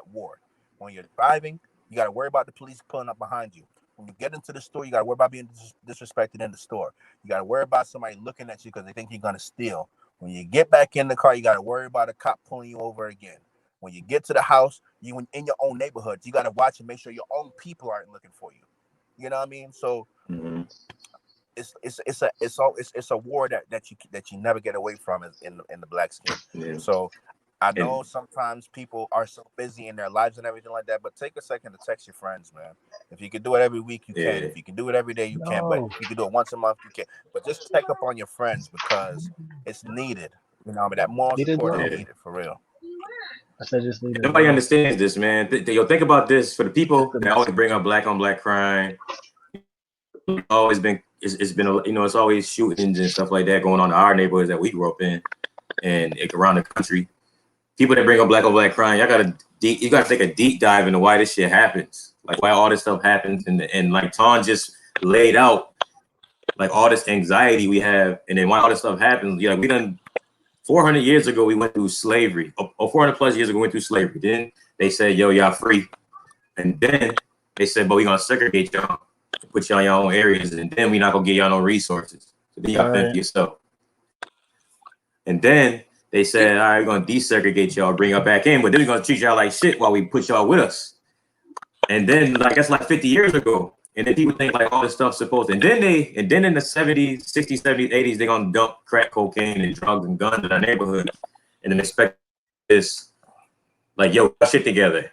war. When you're driving, you got to worry about the police pulling up behind you. When you get into the store, you got to worry about being disrespected in the store. You got to worry about somebody looking at you because they think you're gonna steal. When you get back in the car, you got to worry about a cop pulling you over again. When you get to the house, you in your own neighborhood, you got to watch and make sure your own people aren't looking for you. You know what I mean? So it's a war that you never get away from in the black skin. Yeah. So I And know sometimes people are so busy in their lives and everything like that, but take a second to text your friends, man. If you can do it every week, you can. yeah, If you can do it every day, you can. But No, if you can do it once a month, you can. But just check up on your friends because it's needed. You know, but that moral leave it support is alone. yeah. needed for real. I said just leave it Nobody alone. understands this, man. Yo, think about this for the It's people the that always message. bring up black on black crime. Always been, it's been, it's always shootings and stuff like that going on in our neighborhoods that we grew up in and around the country. People that bring up black on black crime, you gotta take a deep dive into why this shit happens, like why all this stuff happens, and like Ton just laid out like all this anxiety we have, and then why all this stuff happens. Yeah, we done 400 years ago we went through slavery, or 400 plus years ago we went through slavery. Then they said, "Yo, y'all free," and then they said, "But we gonna segregate y'all, put y'all in your own areas, and then we not gonna give y'all no resources. So then y'all fend Right. for yourself." And then they said, "All right, we're gonna desegregate y'all, bring y'all back in, but then we're gonna treat y'all like shit while we put y'all with us." And then like that's like 50 years ago. And then people think like all this stuff's supposed to, and then in the 70s, 60s, 70s, 80s, they're gonna dump crack cocaine and drugs and guns in our neighborhood and then expect this like, yo, put shit together.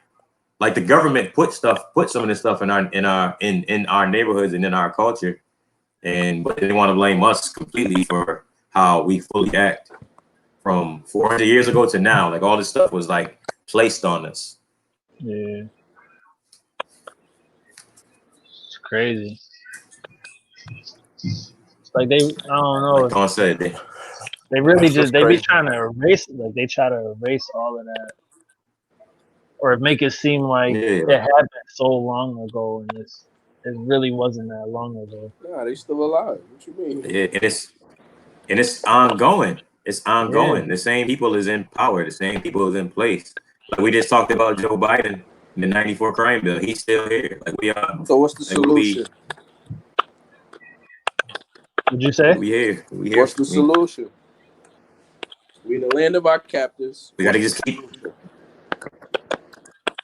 Like the government put some of this stuff in our neighborhoods and in our culture, but they want to blame us completely for how we fully act from 400 years ago to now. Like all this stuff was like placed on us. Yeah. It's crazy. It's like they, I don't Like know. Don said, They really That's just, just they be crazy. trying to erase, like they try to erase all of that, or make it seem like yeah, it happened so long ago, and it really wasn't that long ago. Nah, they still alive. What you mean? yeah, and it's ongoing. It's Yeah. ongoing. The same people is in power. The same people is in place. Like we just talked about Joe Biden in the '94 crime bill. He's still here. Like we are. So what's the Like we solution? Would you say? we here. We here. What's the solution? We in the land of our captives. We gotta What's the just keep. solution?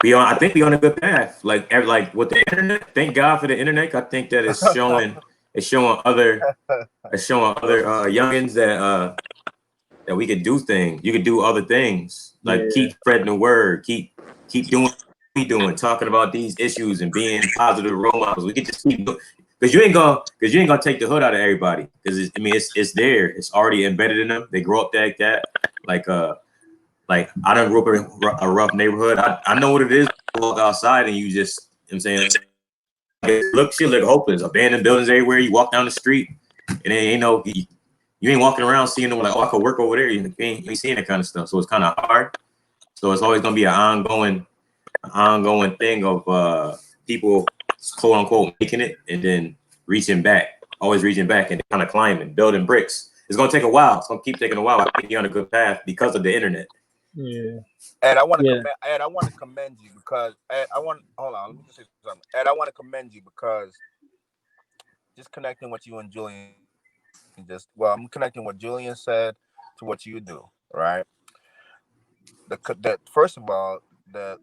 I think we on a good path. Like with the internet. Thank God for the internet. I think that it's showing other youngins that we could do things. You could do other things. Like Yeah. keep spreading the word. Keep doing what we doing, talking about these issues and being positive role models. We could just keep doing because you ain't gonna take the hood out of everybody. Because it's there. It's already embedded in them. They grow up like that. Like I done grew up in a rough neighborhood. I know what it is to walk outside and you just, you know what I'm saying, shit look hopeless. Abandoned buildings everywhere. You walk down the street and it ain't no, you ain't walking around seeing them like, oh, I could work over there. You ain't seeing that kind of stuff. So it's kind of hard. So it's always gonna be an ongoing thing of people quote unquote making it and then always reaching back and kind of climbing, building bricks. It's gonna take a while. It's gonna keep taking a while. I think you're on a good path because of the internet. Yeah. Ed, I want to Yeah. Ed, I want to commend you because Ed, hold on, let me just say something. Ed, I want to commend you because just connecting what you and Julian I'm connecting what Julian said to what you do, right? First of all, the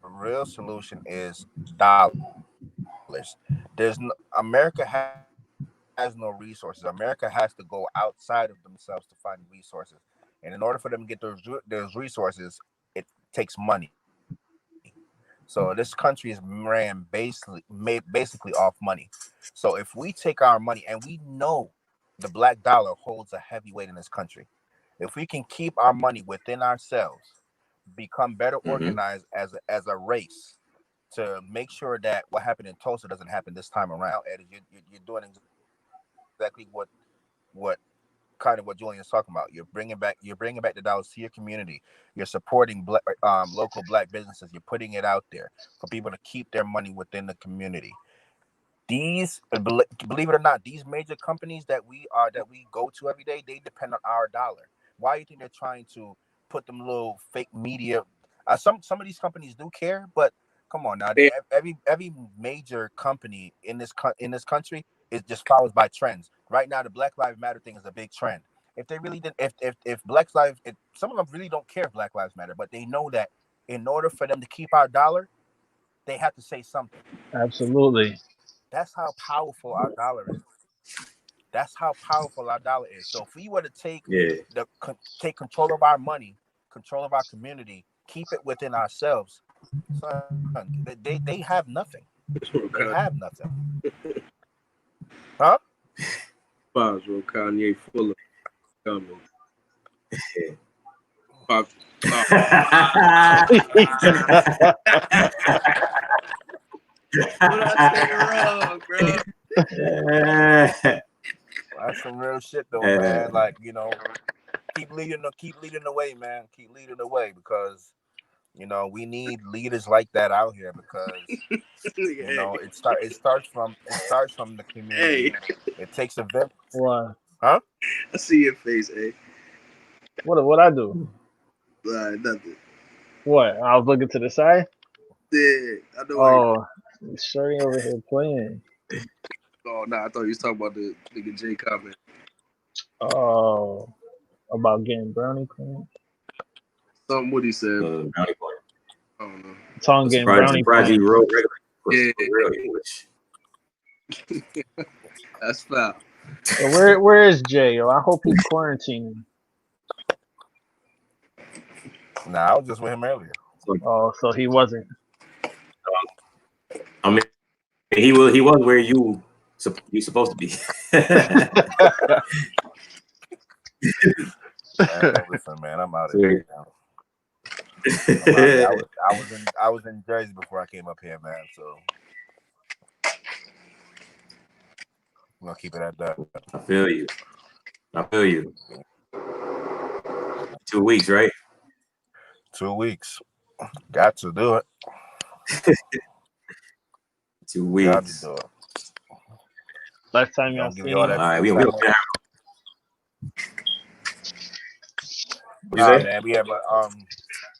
real solution is dollars. America has no resources. America has to go outside of themselves to find resources, and in order for them to get those resources, it takes money. So this country is ran basically off money. So if we take our money, and we know the black dollar holds a heavy weight in this country, if we can keep our money within ourselves, become better Mm-hmm. organized as a race to make sure that what happened in Tulsa doesn't happen this time around. Ed, you're doing exactly what kind of what Julian's talking about. You're bringing back the dollars to your community. You're supporting local black businesses. You're putting it out there for people to keep their money within the community. These, believe it or not, these major companies that we go to every day, they depend on our dollar. Why do you think they're trying to put them little fake media? Some of these companies do care, but come on now, Yeah. every major company in this country is just follows by trends. Right now, the Black Lives Matter thing is a big trend. If they really did, if some of them really don't care if Black Lives Matter, but they know that in order for them to keep our dollar, they have to say something. Absolutely. That's how powerful our dollar is. That's how powerful our dollar is. So if we were to Yeah. take control of our money control of our community, keep it within ourselves. Son, they have nothing. They have nothing. Huh? Bro, Kanye full of coming. Pop. That's What I say wrong, bro? That's some real shit though, man. Like, you know, keep leading the way, man. Keep leading the way, because you know we need leaders like that out here, because you know it starts from the community. Hey. It takes a village. What? Huh? I see your face, eh? What I do? Nothing. What? I was looking to the side. Yeah, I know. Oh, Shorty over here playing. Oh, nah, I thought you was talking about the nigga J comment. Oh, about getting brownie cream. Something what he said. Brownie point. I don't know. Tongue getting brownie cream. You wrote regular. Yeah. Real English. That's foul. So where is Jay? Yo, I hope he's quarantining. Nah, I was just with him earlier. Oh, so he wasn't. I mean, he was where you supposed to be. Man, listen, man, I'm out of here now. I was in Jersey before I came up here, man. So I'm gonna keep it at that. I feel you. 2 weeks, right? 2 weeks. Got to do it. 2 weeks. Got to do it. Last time y'all seen him. All right, we don't have. Man, yeah, but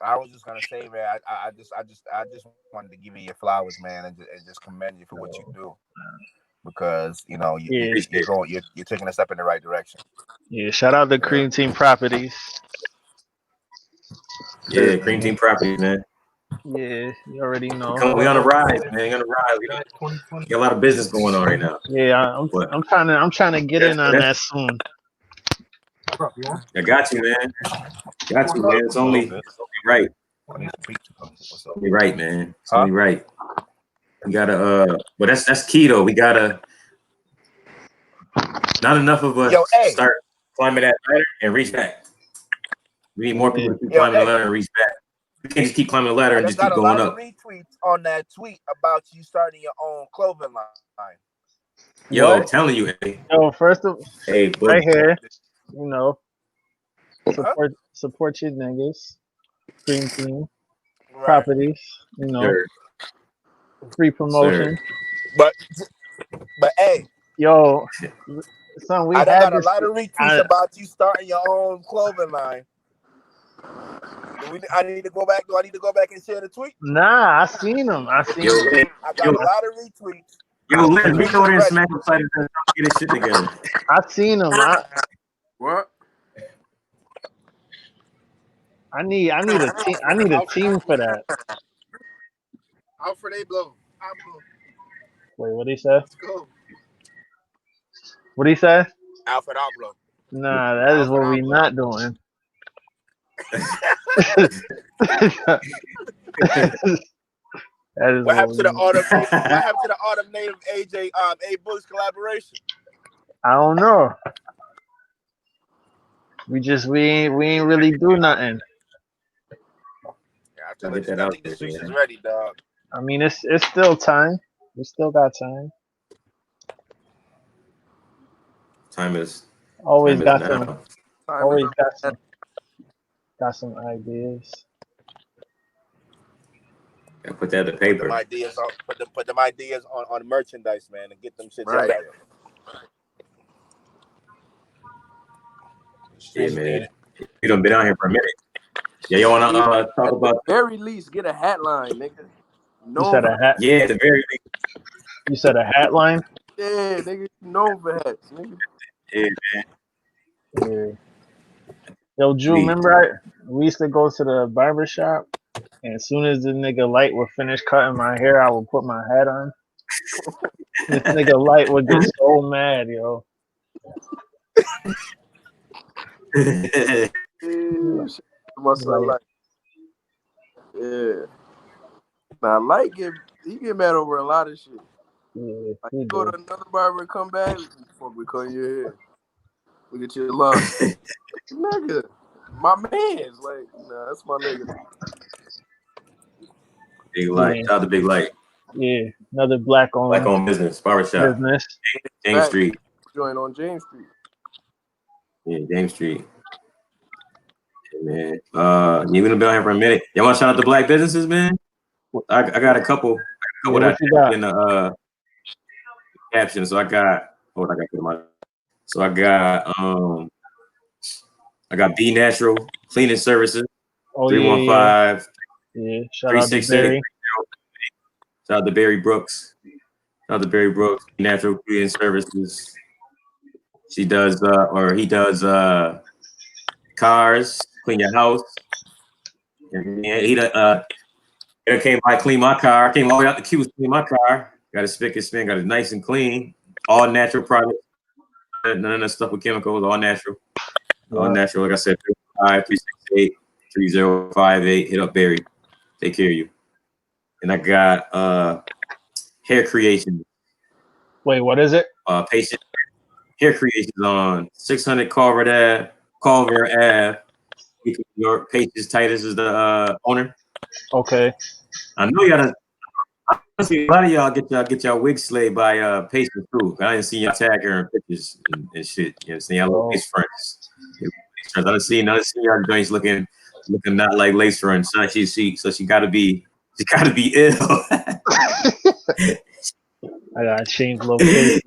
I was just gonna say, man, I just wanted to give you your flowers, man, and just commend you for what you do, because you know you're taking a step in the right direction. Yeah, shout out to Cream Team Properties. Yeah, Cream Team Properties, man. Yeah, you already know. We on the rise, man. We on the rise. We got a lot of business going on right now. Yeah, I'm trying to get in on that soon. I got you, man. It's only right. It's only right, man. It's only right. We gotta but that's key though. We gotta, not enough of us start climbing that ladder and reach back. We need more people to keep climbing the ladder and reach back. We can't just keep climbing the ladder and just keep going up. I got a lot of retweets on that tweet about you starting your own clothing line. Yo, I'm telling you, hey. Yo, first of right here, you know, support your niggas, Cream Team Properties, you know, free promotion. But hey, yo, son, I got a lot of retweets about you starting your own clothing line. Do I need to go back and share the tweet? Nah, I seen them. I got a lot of retweets. Yo, let me go there and smack him side and get his shit together. I seen them. What? I need a team. I need a team for that. Alfred A. Blow. Wait, what he say? Let's go. What he say? Alfred Abloh. Nah, that is what we not doing. What happened to the autumn native AJ A Books collaboration? I don't know. We ain't really do nothing. Yeah, I think the streets is ready, dog. I mean, it's still time. We still got time. Always got some ideas. Yeah, put that to paper. Put them ideas on merchandise, man, and get them shit out there. Yeah, man. You done been out here for a minute. Yeah, you wanna talk about? At the very least, get a hat line, nigga. You said a hat? Yeah, at the very least. You said a hat line? Yeah, nigga, known for hats, nigga. Yeah, man. Yeah. Yo, Drew, remember we used to go to the barber shop, and as soon as the nigga Light would finish cutting my hair, I would put my hat on. This nigga Light would get so mad, yo. My son like. Yeah. Now Light he get mad over a lot of shit. Yeah, Like, you go to another barber and come back, fuck, we cutting your hair. We get your line. Nigga, my man's like, nah, that's my nigga. Big Light. Shout out to Big Light. Yeah, another black-owned business, barbershop. business. James Street. Joint on James Street. Yeah, James Street. Hey, man. You've been here for a minute. Y'all want to shout out the black businesses, man? I got a couple. That in the caption. So I got I got B Natural Cleaning Services. 315. Yeah. Shout out to Barrie. Shout out to Barrie Brooks. Shout out to Barrie Brooks, Natural Cleaning Services. She does he does cars, clean your house. And he came by, clean my car. Came all the way out the queue to clean my car. Got it spick and span. Got it nice and clean. All natural products. None of that stuff with chemicals. All natural. All natural. Like I said, 358-3058. Hit up Barrie. Take care of you. And I got Hair Kreations. Wait, what is it? Patient Hair Kreations on 600 Culver Ave. New York. Patience Titus is the owner. Okay. I know y'all. I see a lot of y'all get y'all wigs slayed by Patience too. I didn't see y'all tag her in pictures and shit. You know, see y'all lace fronts. I didn't see y'all joints looking not like lace fronts. So she gotta be ill. I gotta change location.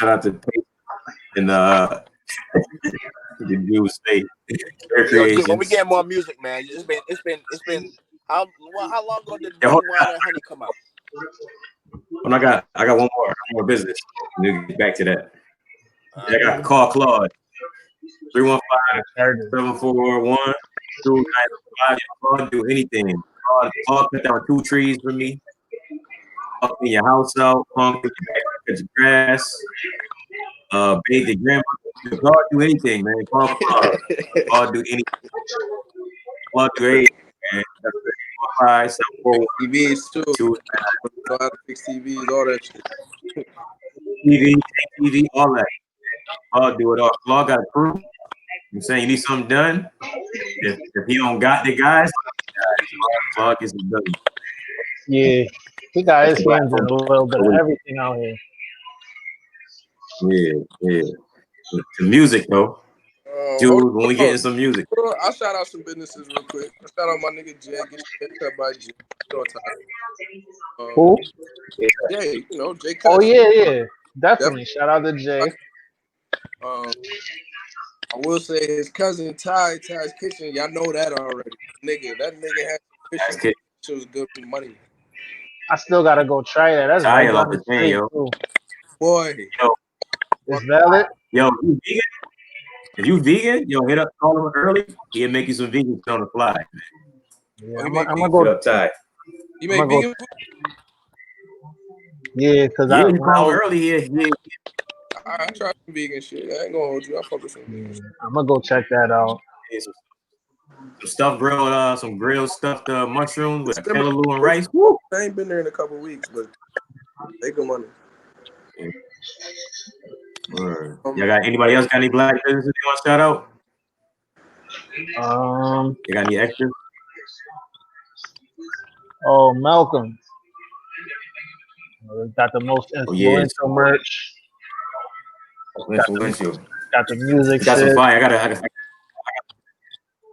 Shout out to Patience in the new state. When we get more music, man, it's been how long ago did Wine and Honey come out? When I got one more business. We'll get back to that. I got to call Claude. 315-741-2995. Claude do anything. Claude cut down 2 trees for me. Up in your house out, cut your grass, bathe your grandma. Claude do anything, man. Claude do anything. Claude do anything, man. TVs too. Fix TVs, all that shit. TV, all that. Claude do it all. Claude got a crew. I'm saying you need something done. If he don't got the guys, Claude gets it done. Yeah, he got his hands in a little bit of everything out here. Yeah. The music though. Dude, when we get in some music. I'll shout out some businesses real quick. I'll shout out my nigga Jay. Get your haircut by Jay. Who? Jay, Jay. Oh yeah. Definitely. Shout out to Jay. I will say his cousin Ty's Kitchen. Y'all know that already. That nigga had fish. It was good for money. I still gotta go try that. That's right down the street, yo. Boy. Yo. It's valid? Yo, you vegan? If you vegan, hit up, call him early. He'll make you some vegan on the fly. Yeah, I'm gonna go up Ty. You make vegan food? Yeah, because I call him early here. I try some vegan shit. I ain't gonna hold you. I fuck with some vegan shit. I'm gonna go check that out. Some stuffed grilled, some grilled stuffed mushrooms with callaloo and rice. Woo! I ain't been there in a couple weeks, but they good money. Yeah. Y'all got anybody else got any black businesses you want to shout out? You got any extras? Oh, Malcolm. Got the most influential merch. Influential. Got the music. Got some fire. I got.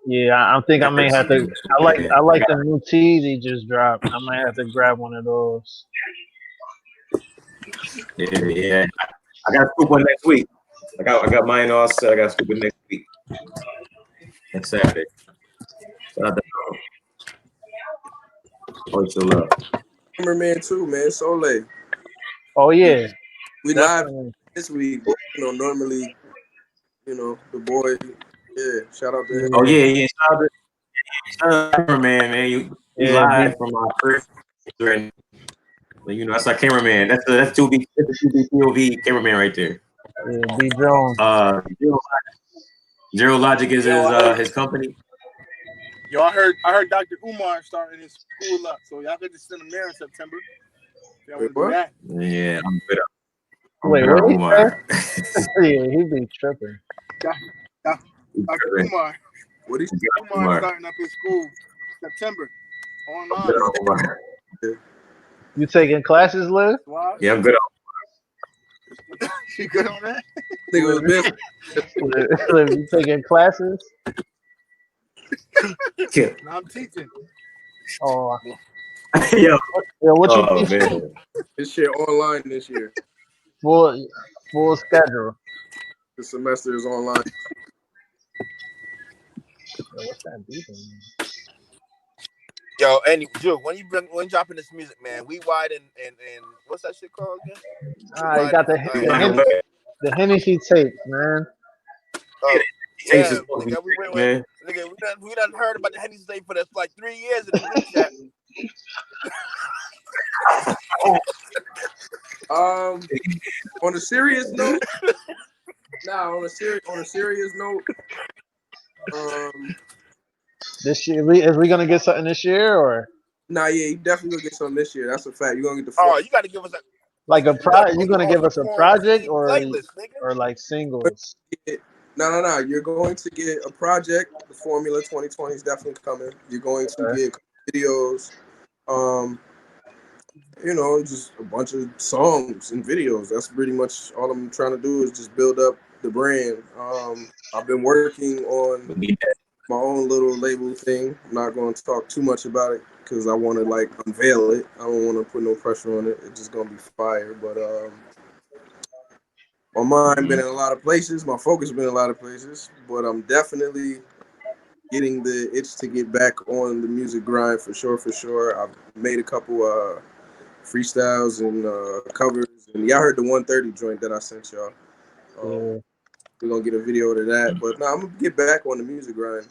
Yeah, I think I may have to. I like the new tees he just dropped. I might have to grab one of those. Yeah. I got a scoop one next week. I got mine all set. I got a scoop one next week. Next Saturday. Shout out to show love. Cameraman too, man. Soleil. Oh yeah. We live this week. Normally, the boy. Yeah. Shout out to him. Oh yeah. Shout out to cameraman, man. You live from our first. That's our cameraman. That's 2B POV cameraman right there. Yeah, B Jones. Zero Logic is his company. Yo, I heard Dr. Umar starting his school up, so y'all could just send him there in September. Y'all want to do that? Yeah, I'm good. Wait, what he Umar. Yeah, he be tripping. Dr. Umar. What is Umar starting up his school September online. You taking classes, Liv? Yeah, I'm good. She good on that? Think it was business. Liv, you taking classes? Yeah. No, I'm teaching. Oh, Yo, what you teaching? man. This shit online this year. Full schedule. The semester is online. What's that beeping? Yo, and Drew, when you dropping this music, man, we wide and what's that shit called again? You got the Hennessy tapes, man. Oh, Tapes yeah, is supposed to be nigga, man. we done heard about the Hennessy tape for like 3 years in the group chat. On a serious note, on a serious note, this year, is we gonna get something this year or? yeah, you definitely gonna get something this year. That's a fact. You're gonna get the. Oh, you got to give us like a you gonna give us a project or like singles? No. You're going to get a project. The Formula 2020 is definitely coming. You're going to get videos. Just a bunch of songs and videos. That's pretty much all I'm trying to do is just build up the brand. I've been working on my own little label thing. I'm not going to talk too much about it because I want to unveil it. I don't want to put no pressure on it. It's just gonna be fire. But my mind been in a lot of places. My focus been in a lot of places. But I'm definitely getting the itch to get back on the music grind for sure. I've made a couple freestyles and covers, and y'all heard the 130 joint that I sent y'all. We're gonna get a video to that, but I'm gonna get back on the music grind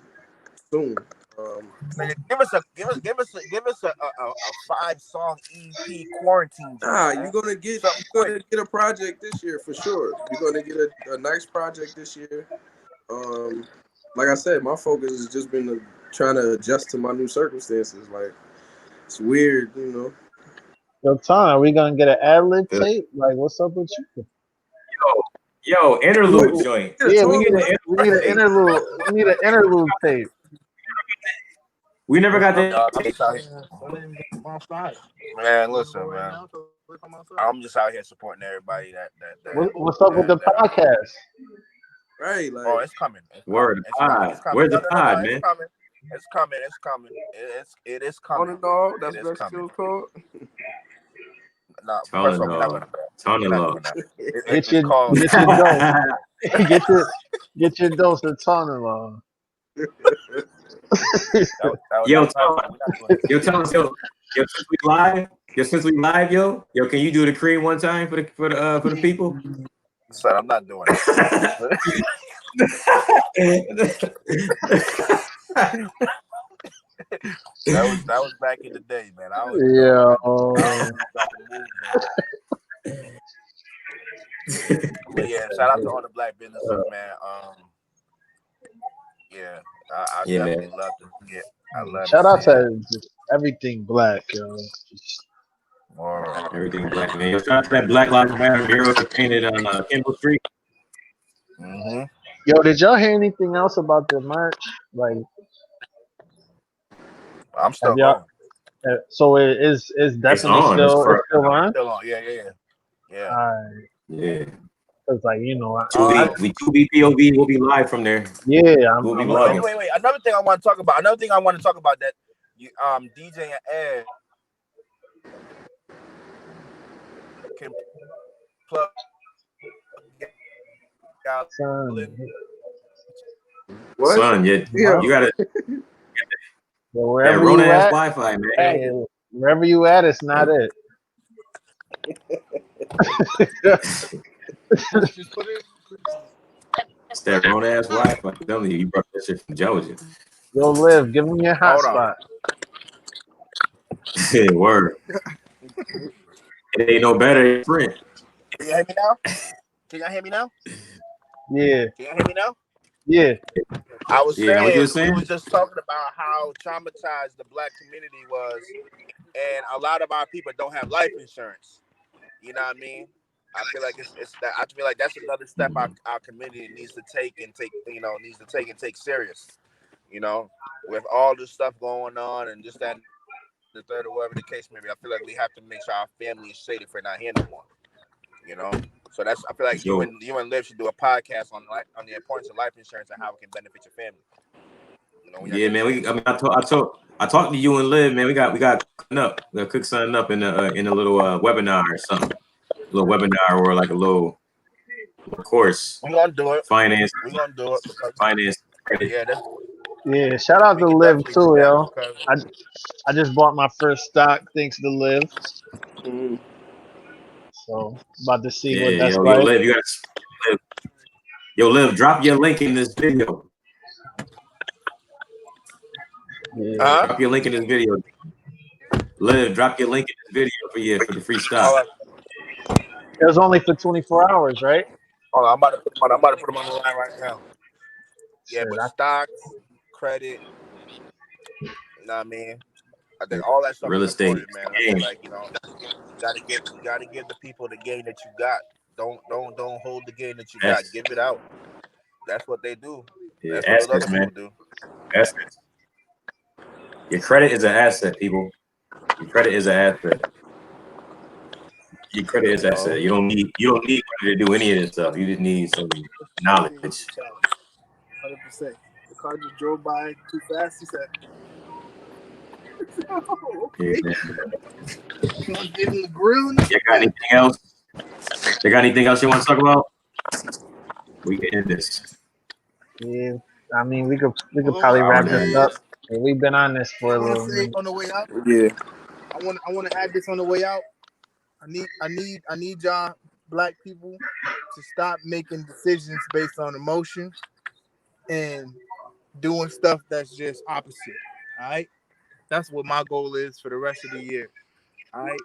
soon. Give us a 5-song EP quarantine. You're gonna get a project this year for sure. You're gonna get a nice project this year. Like I said, my focus has just been trying to adjust to my new circumstances. Like it's weird, Yo, Tom, are we gonna get an ad-lib tape? Like, what's up with you? Yo, interlude joint. Yeah, we need an interlude. We need an interlude tape. We never got that. Man, listen, man. I'm just out here supporting everybody. What's up with the podcast? Right, it's coming. Where's the pod, man? It's coming. It is coming. On and all, that's what that show's called. No, first of all, we're not gonna Get your dose. Get your dose of Tonelaw. Since we live, yo, can you do the cream one time for the people? Son, I'm not doing it. that was back in the day, man. But yeah, shout out to all the black businesses, man. I definitely love to get. I love. Shout out to just everything black, yo. Everything black, man. Shout out to that Black Lives Matter mural that painted on Kimball Street. Mm-hmm. Yo, did y'all hear anything else about the merch? Like, I'm still going. So it's definitely still on. Still on, yeah. Yeah. Cause like we 2B POV will be live from there. Yeah, wait. Another thing I want to talk about that you DJ and Ed can plug. Son, you gotta wherever Rona you at, Wi-Fi, man. Hey, wherever you at, it's not it. It's that Rona ass Wi-Fi. I'm telling you brought that shit from Georgia. Yo, Liv, give me your hotspot. Word. It ain't no better print. Can you hear me now? Can y'all hear me now? Yeah. Can y'all hear me now? Yeah. I was Yeah, what you were saying, we saying? was just talking about how traumatized the black community was, and a lot of our people don't have life insurance. You know what I mean? I feel like it's that. I feel like that's another step our community needs to take and take serious. You know, with all the stuff going on and just that, the third or whatever the case may be. I feel like we have to make sure our family is shaded for not here no more. You know, so that's. I feel like Yo. you and Liv should do a podcast on the importance of life insurance and how it can benefit your family. You know, Yeah, man. I talked to you and Liv, man. We got cooking up. We got to cook something up in a little webinar or something. A little webinar or like a little course. We're gonna do it. Finance. We're gonna do it. Finance. Yeah, that's. Yeah, shout out We to can Liv definitely do too, that yo. because I just bought my first stock thanks to Liv. Mm-hmm. So about to see what Yeah, that's yo, like. Liv, you got to Liv, drop your link in this video. Yeah. Drop your link in this video. Liv, drop your link in this video for the free stock. It was only for 24 hours, right? Hold on, I'm about to put them on the line right now. Yeah, Shit, but stocks, credit, you know what I mean? I think all that stuff Real is estate. important, man. I feel like, you gotta give the people the gain that you got. Don't hold the gain that you got. Give it out. That's what they do. Yeah, That's what those assets, other man. people do. Assets. Your credit is an asset, people. Your credit is an asset. Your credit is an asset. You don't need money to do any of this stuff. You just need some knowledge. 100%. The car just drove by too fast. He said, "Oh, okay." Yeah. I'm getting the grill. You got anything else? You got anything else you want to talk about? We can end this. Yeah. I mean, we could All probably I wrap wanna this say up. is- Yeah, we've been on this for I a want little to say minute. on the way out. Yeah. I want to add this on the way out. I need y'all black people to stop making decisions based on emotion and doing stuff that's just opposite. All right, that's what my goal is for the rest of the year. All right,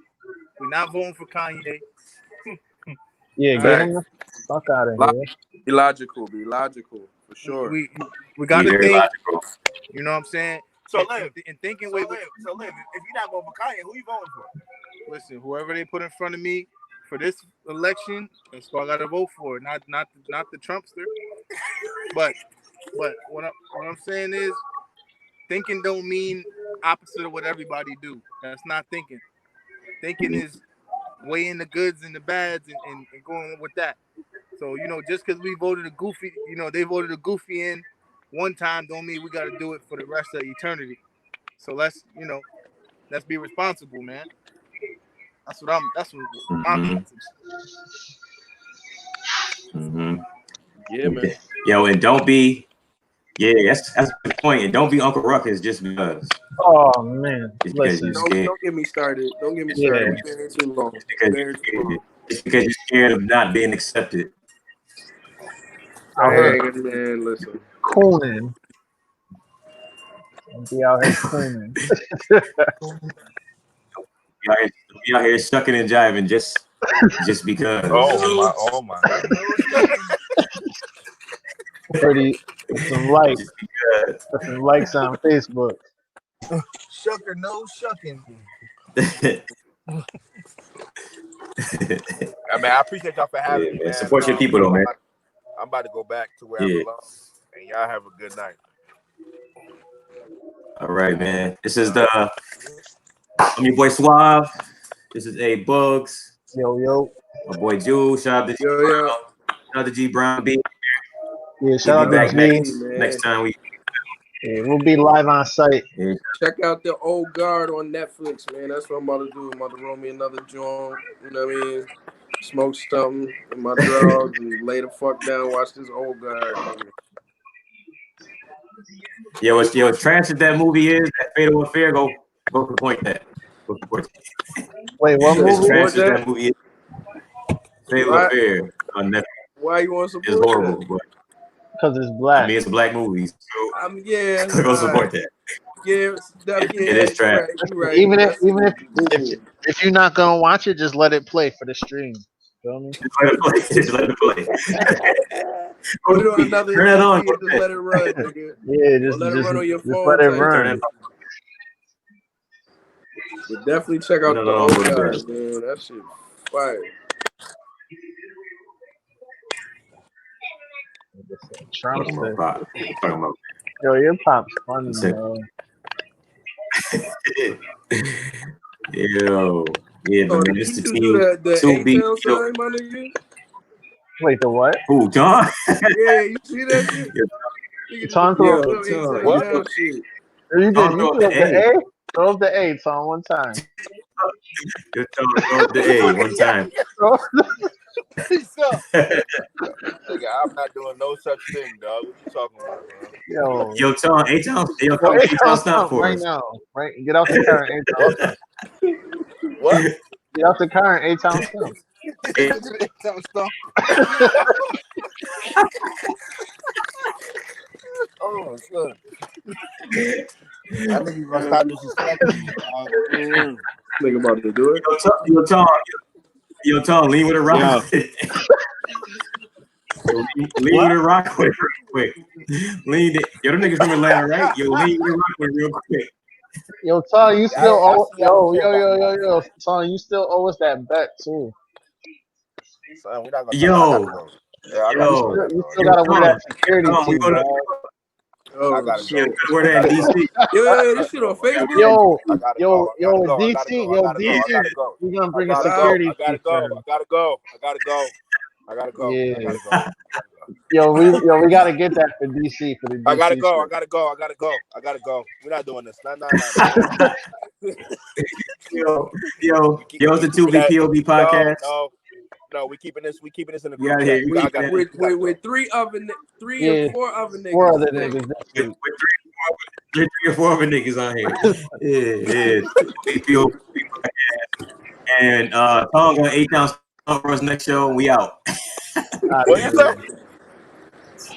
we're not voting for Kanye. Yeah, All get right. him the fuck out of here. Be logical for sure. We got to Very think. logical. You know what I'm saying? So and thinking, Liv, if you're not voting for Kanye, who you voting for? listen, whoever they put in front of me for this election, that's what I got to vote for. Not the Trumpster. But what I'm saying is, thinking don't mean opposite of what everybody do. That's not thinking. Thinking is weighing the goods and the bads and going with that. So, just because we voted a goofy, they voted a goofy in one time don't mean we got to do it for the rest of eternity. So let's be responsible, man. That's what I'm Mm-hmm. Yeah, man. Yo, and don't be. Yeah, that's the point. And don't be Uncle Ruckus just because. Oh man, Just because listen. you're scared. Don't get me started. Don't get me Yeah. started. We've been here too long. Just because you're scared of not being accepted. Out here Hey, man, listen. cooning. Don't be out here cooning. You out here shucking and jiving just because. Oh my. Pretty some likes. Just because. Some likes on Facebook. Shucker, no shucking. I mean, I appreciate y'all for having me, man. Support your people, though, man. I'm about to go back to where I belong, and y'all have a good night. All right, man. This is I'm your boy Suave. This is A Bugs. Yo. My boy Julz. Shout out to G Brown. Shout out to G Brown B. Yeah, shout out to G. Next time we. Yeah, we'll be live on site. Yeah. Check out the Old Guard on Netflix, man. That's what I'm about to do. I'm about to roll me another joint. You know what I mean? Smoke something in my drugs and lay the fuck down. Watch this Old Guard. Yo, as trash as that movie is, that Fatal Affair, go support that. Go support that. Wait, what movie? As trash as that movie is, Fatal Affair on Netflix. Why you want to support It's horrible, that? but because it's black. I mean, it's a black movie. So yeah. go support that. Yeah, it is trash. You're right. Even if you're not gonna watch it, just let it play for the stream. Feel me? Just let it play. Just let it play. Put it on another Turn that on. TV and just let it run, nigga. Yeah, Or just let it run on your just phone. let it type run. shit. But definitely check out the old guys, man. That shit fire. Trumpster. Talking about. Yo, your pop's funny, That's it. bro. Yo, yeah, Oh, man. did Just you to do the to be A-Town sign, my nigga? Wait, the what? who, John? Yeah, you see that shit? You talking to A-Town What? shit. You John did. You throw threw up up the the A. A. Throw up the A, Tom, one time. Just throw up the A one time. Nigga, I'm not doing no such thing, dog. What you talking about, bro? Yo, Tom, A-Town, yo, come A-Town A-Town stop stump for right us. now. Right, get out the car and A-Town stump. What? Get out the car and A-Town stump. Oh, shit. I think you gonna stop disrespecting me, dog. Nigga about to do it. Yo, Tom, lean with a rock. Yeah. Lean with a rock with it real quick. Lean it. Yo, them niggas from Atlanta, right? Yo, lean with a rock with it real quick. Yo, Tom, you still I owe. see y'all Yo, care yo, about yo, yo, yo, Tom, you still owe us that bet too. Son, we're not gonna Yo. talk. I gotta go. Yeah, I gotta Yo. go. You still gotta wear that security Tom, we tee, gonna dog. I gotta yeah, go. wear that in DC. Yo, this shit on Facebook? Yo, I gotta yo, go. yo, I gotta DC, go. yo, I gotta go. DC, I gotta go. we gonna bring I a gotta go. security I gotta fee go. for I him. gotta go. I gotta go. I gotta go. Yeah. I gotta go. Yo, we gotta get that for DC for the DC. I gotta go. I shit. gotta go. I gotta go. I gotta go. We're not doing this. No. Yo, it's the 2BPOB podcast. No. We keeping this. We keeping this in the We group out chat. here. I got this. With three and four other niggas. 4 other niggas this With week. three or four other niggas on here. Yeah. BPOB podcast. And Tom gonna A-Town for us next show. We out. Out What of you here. say?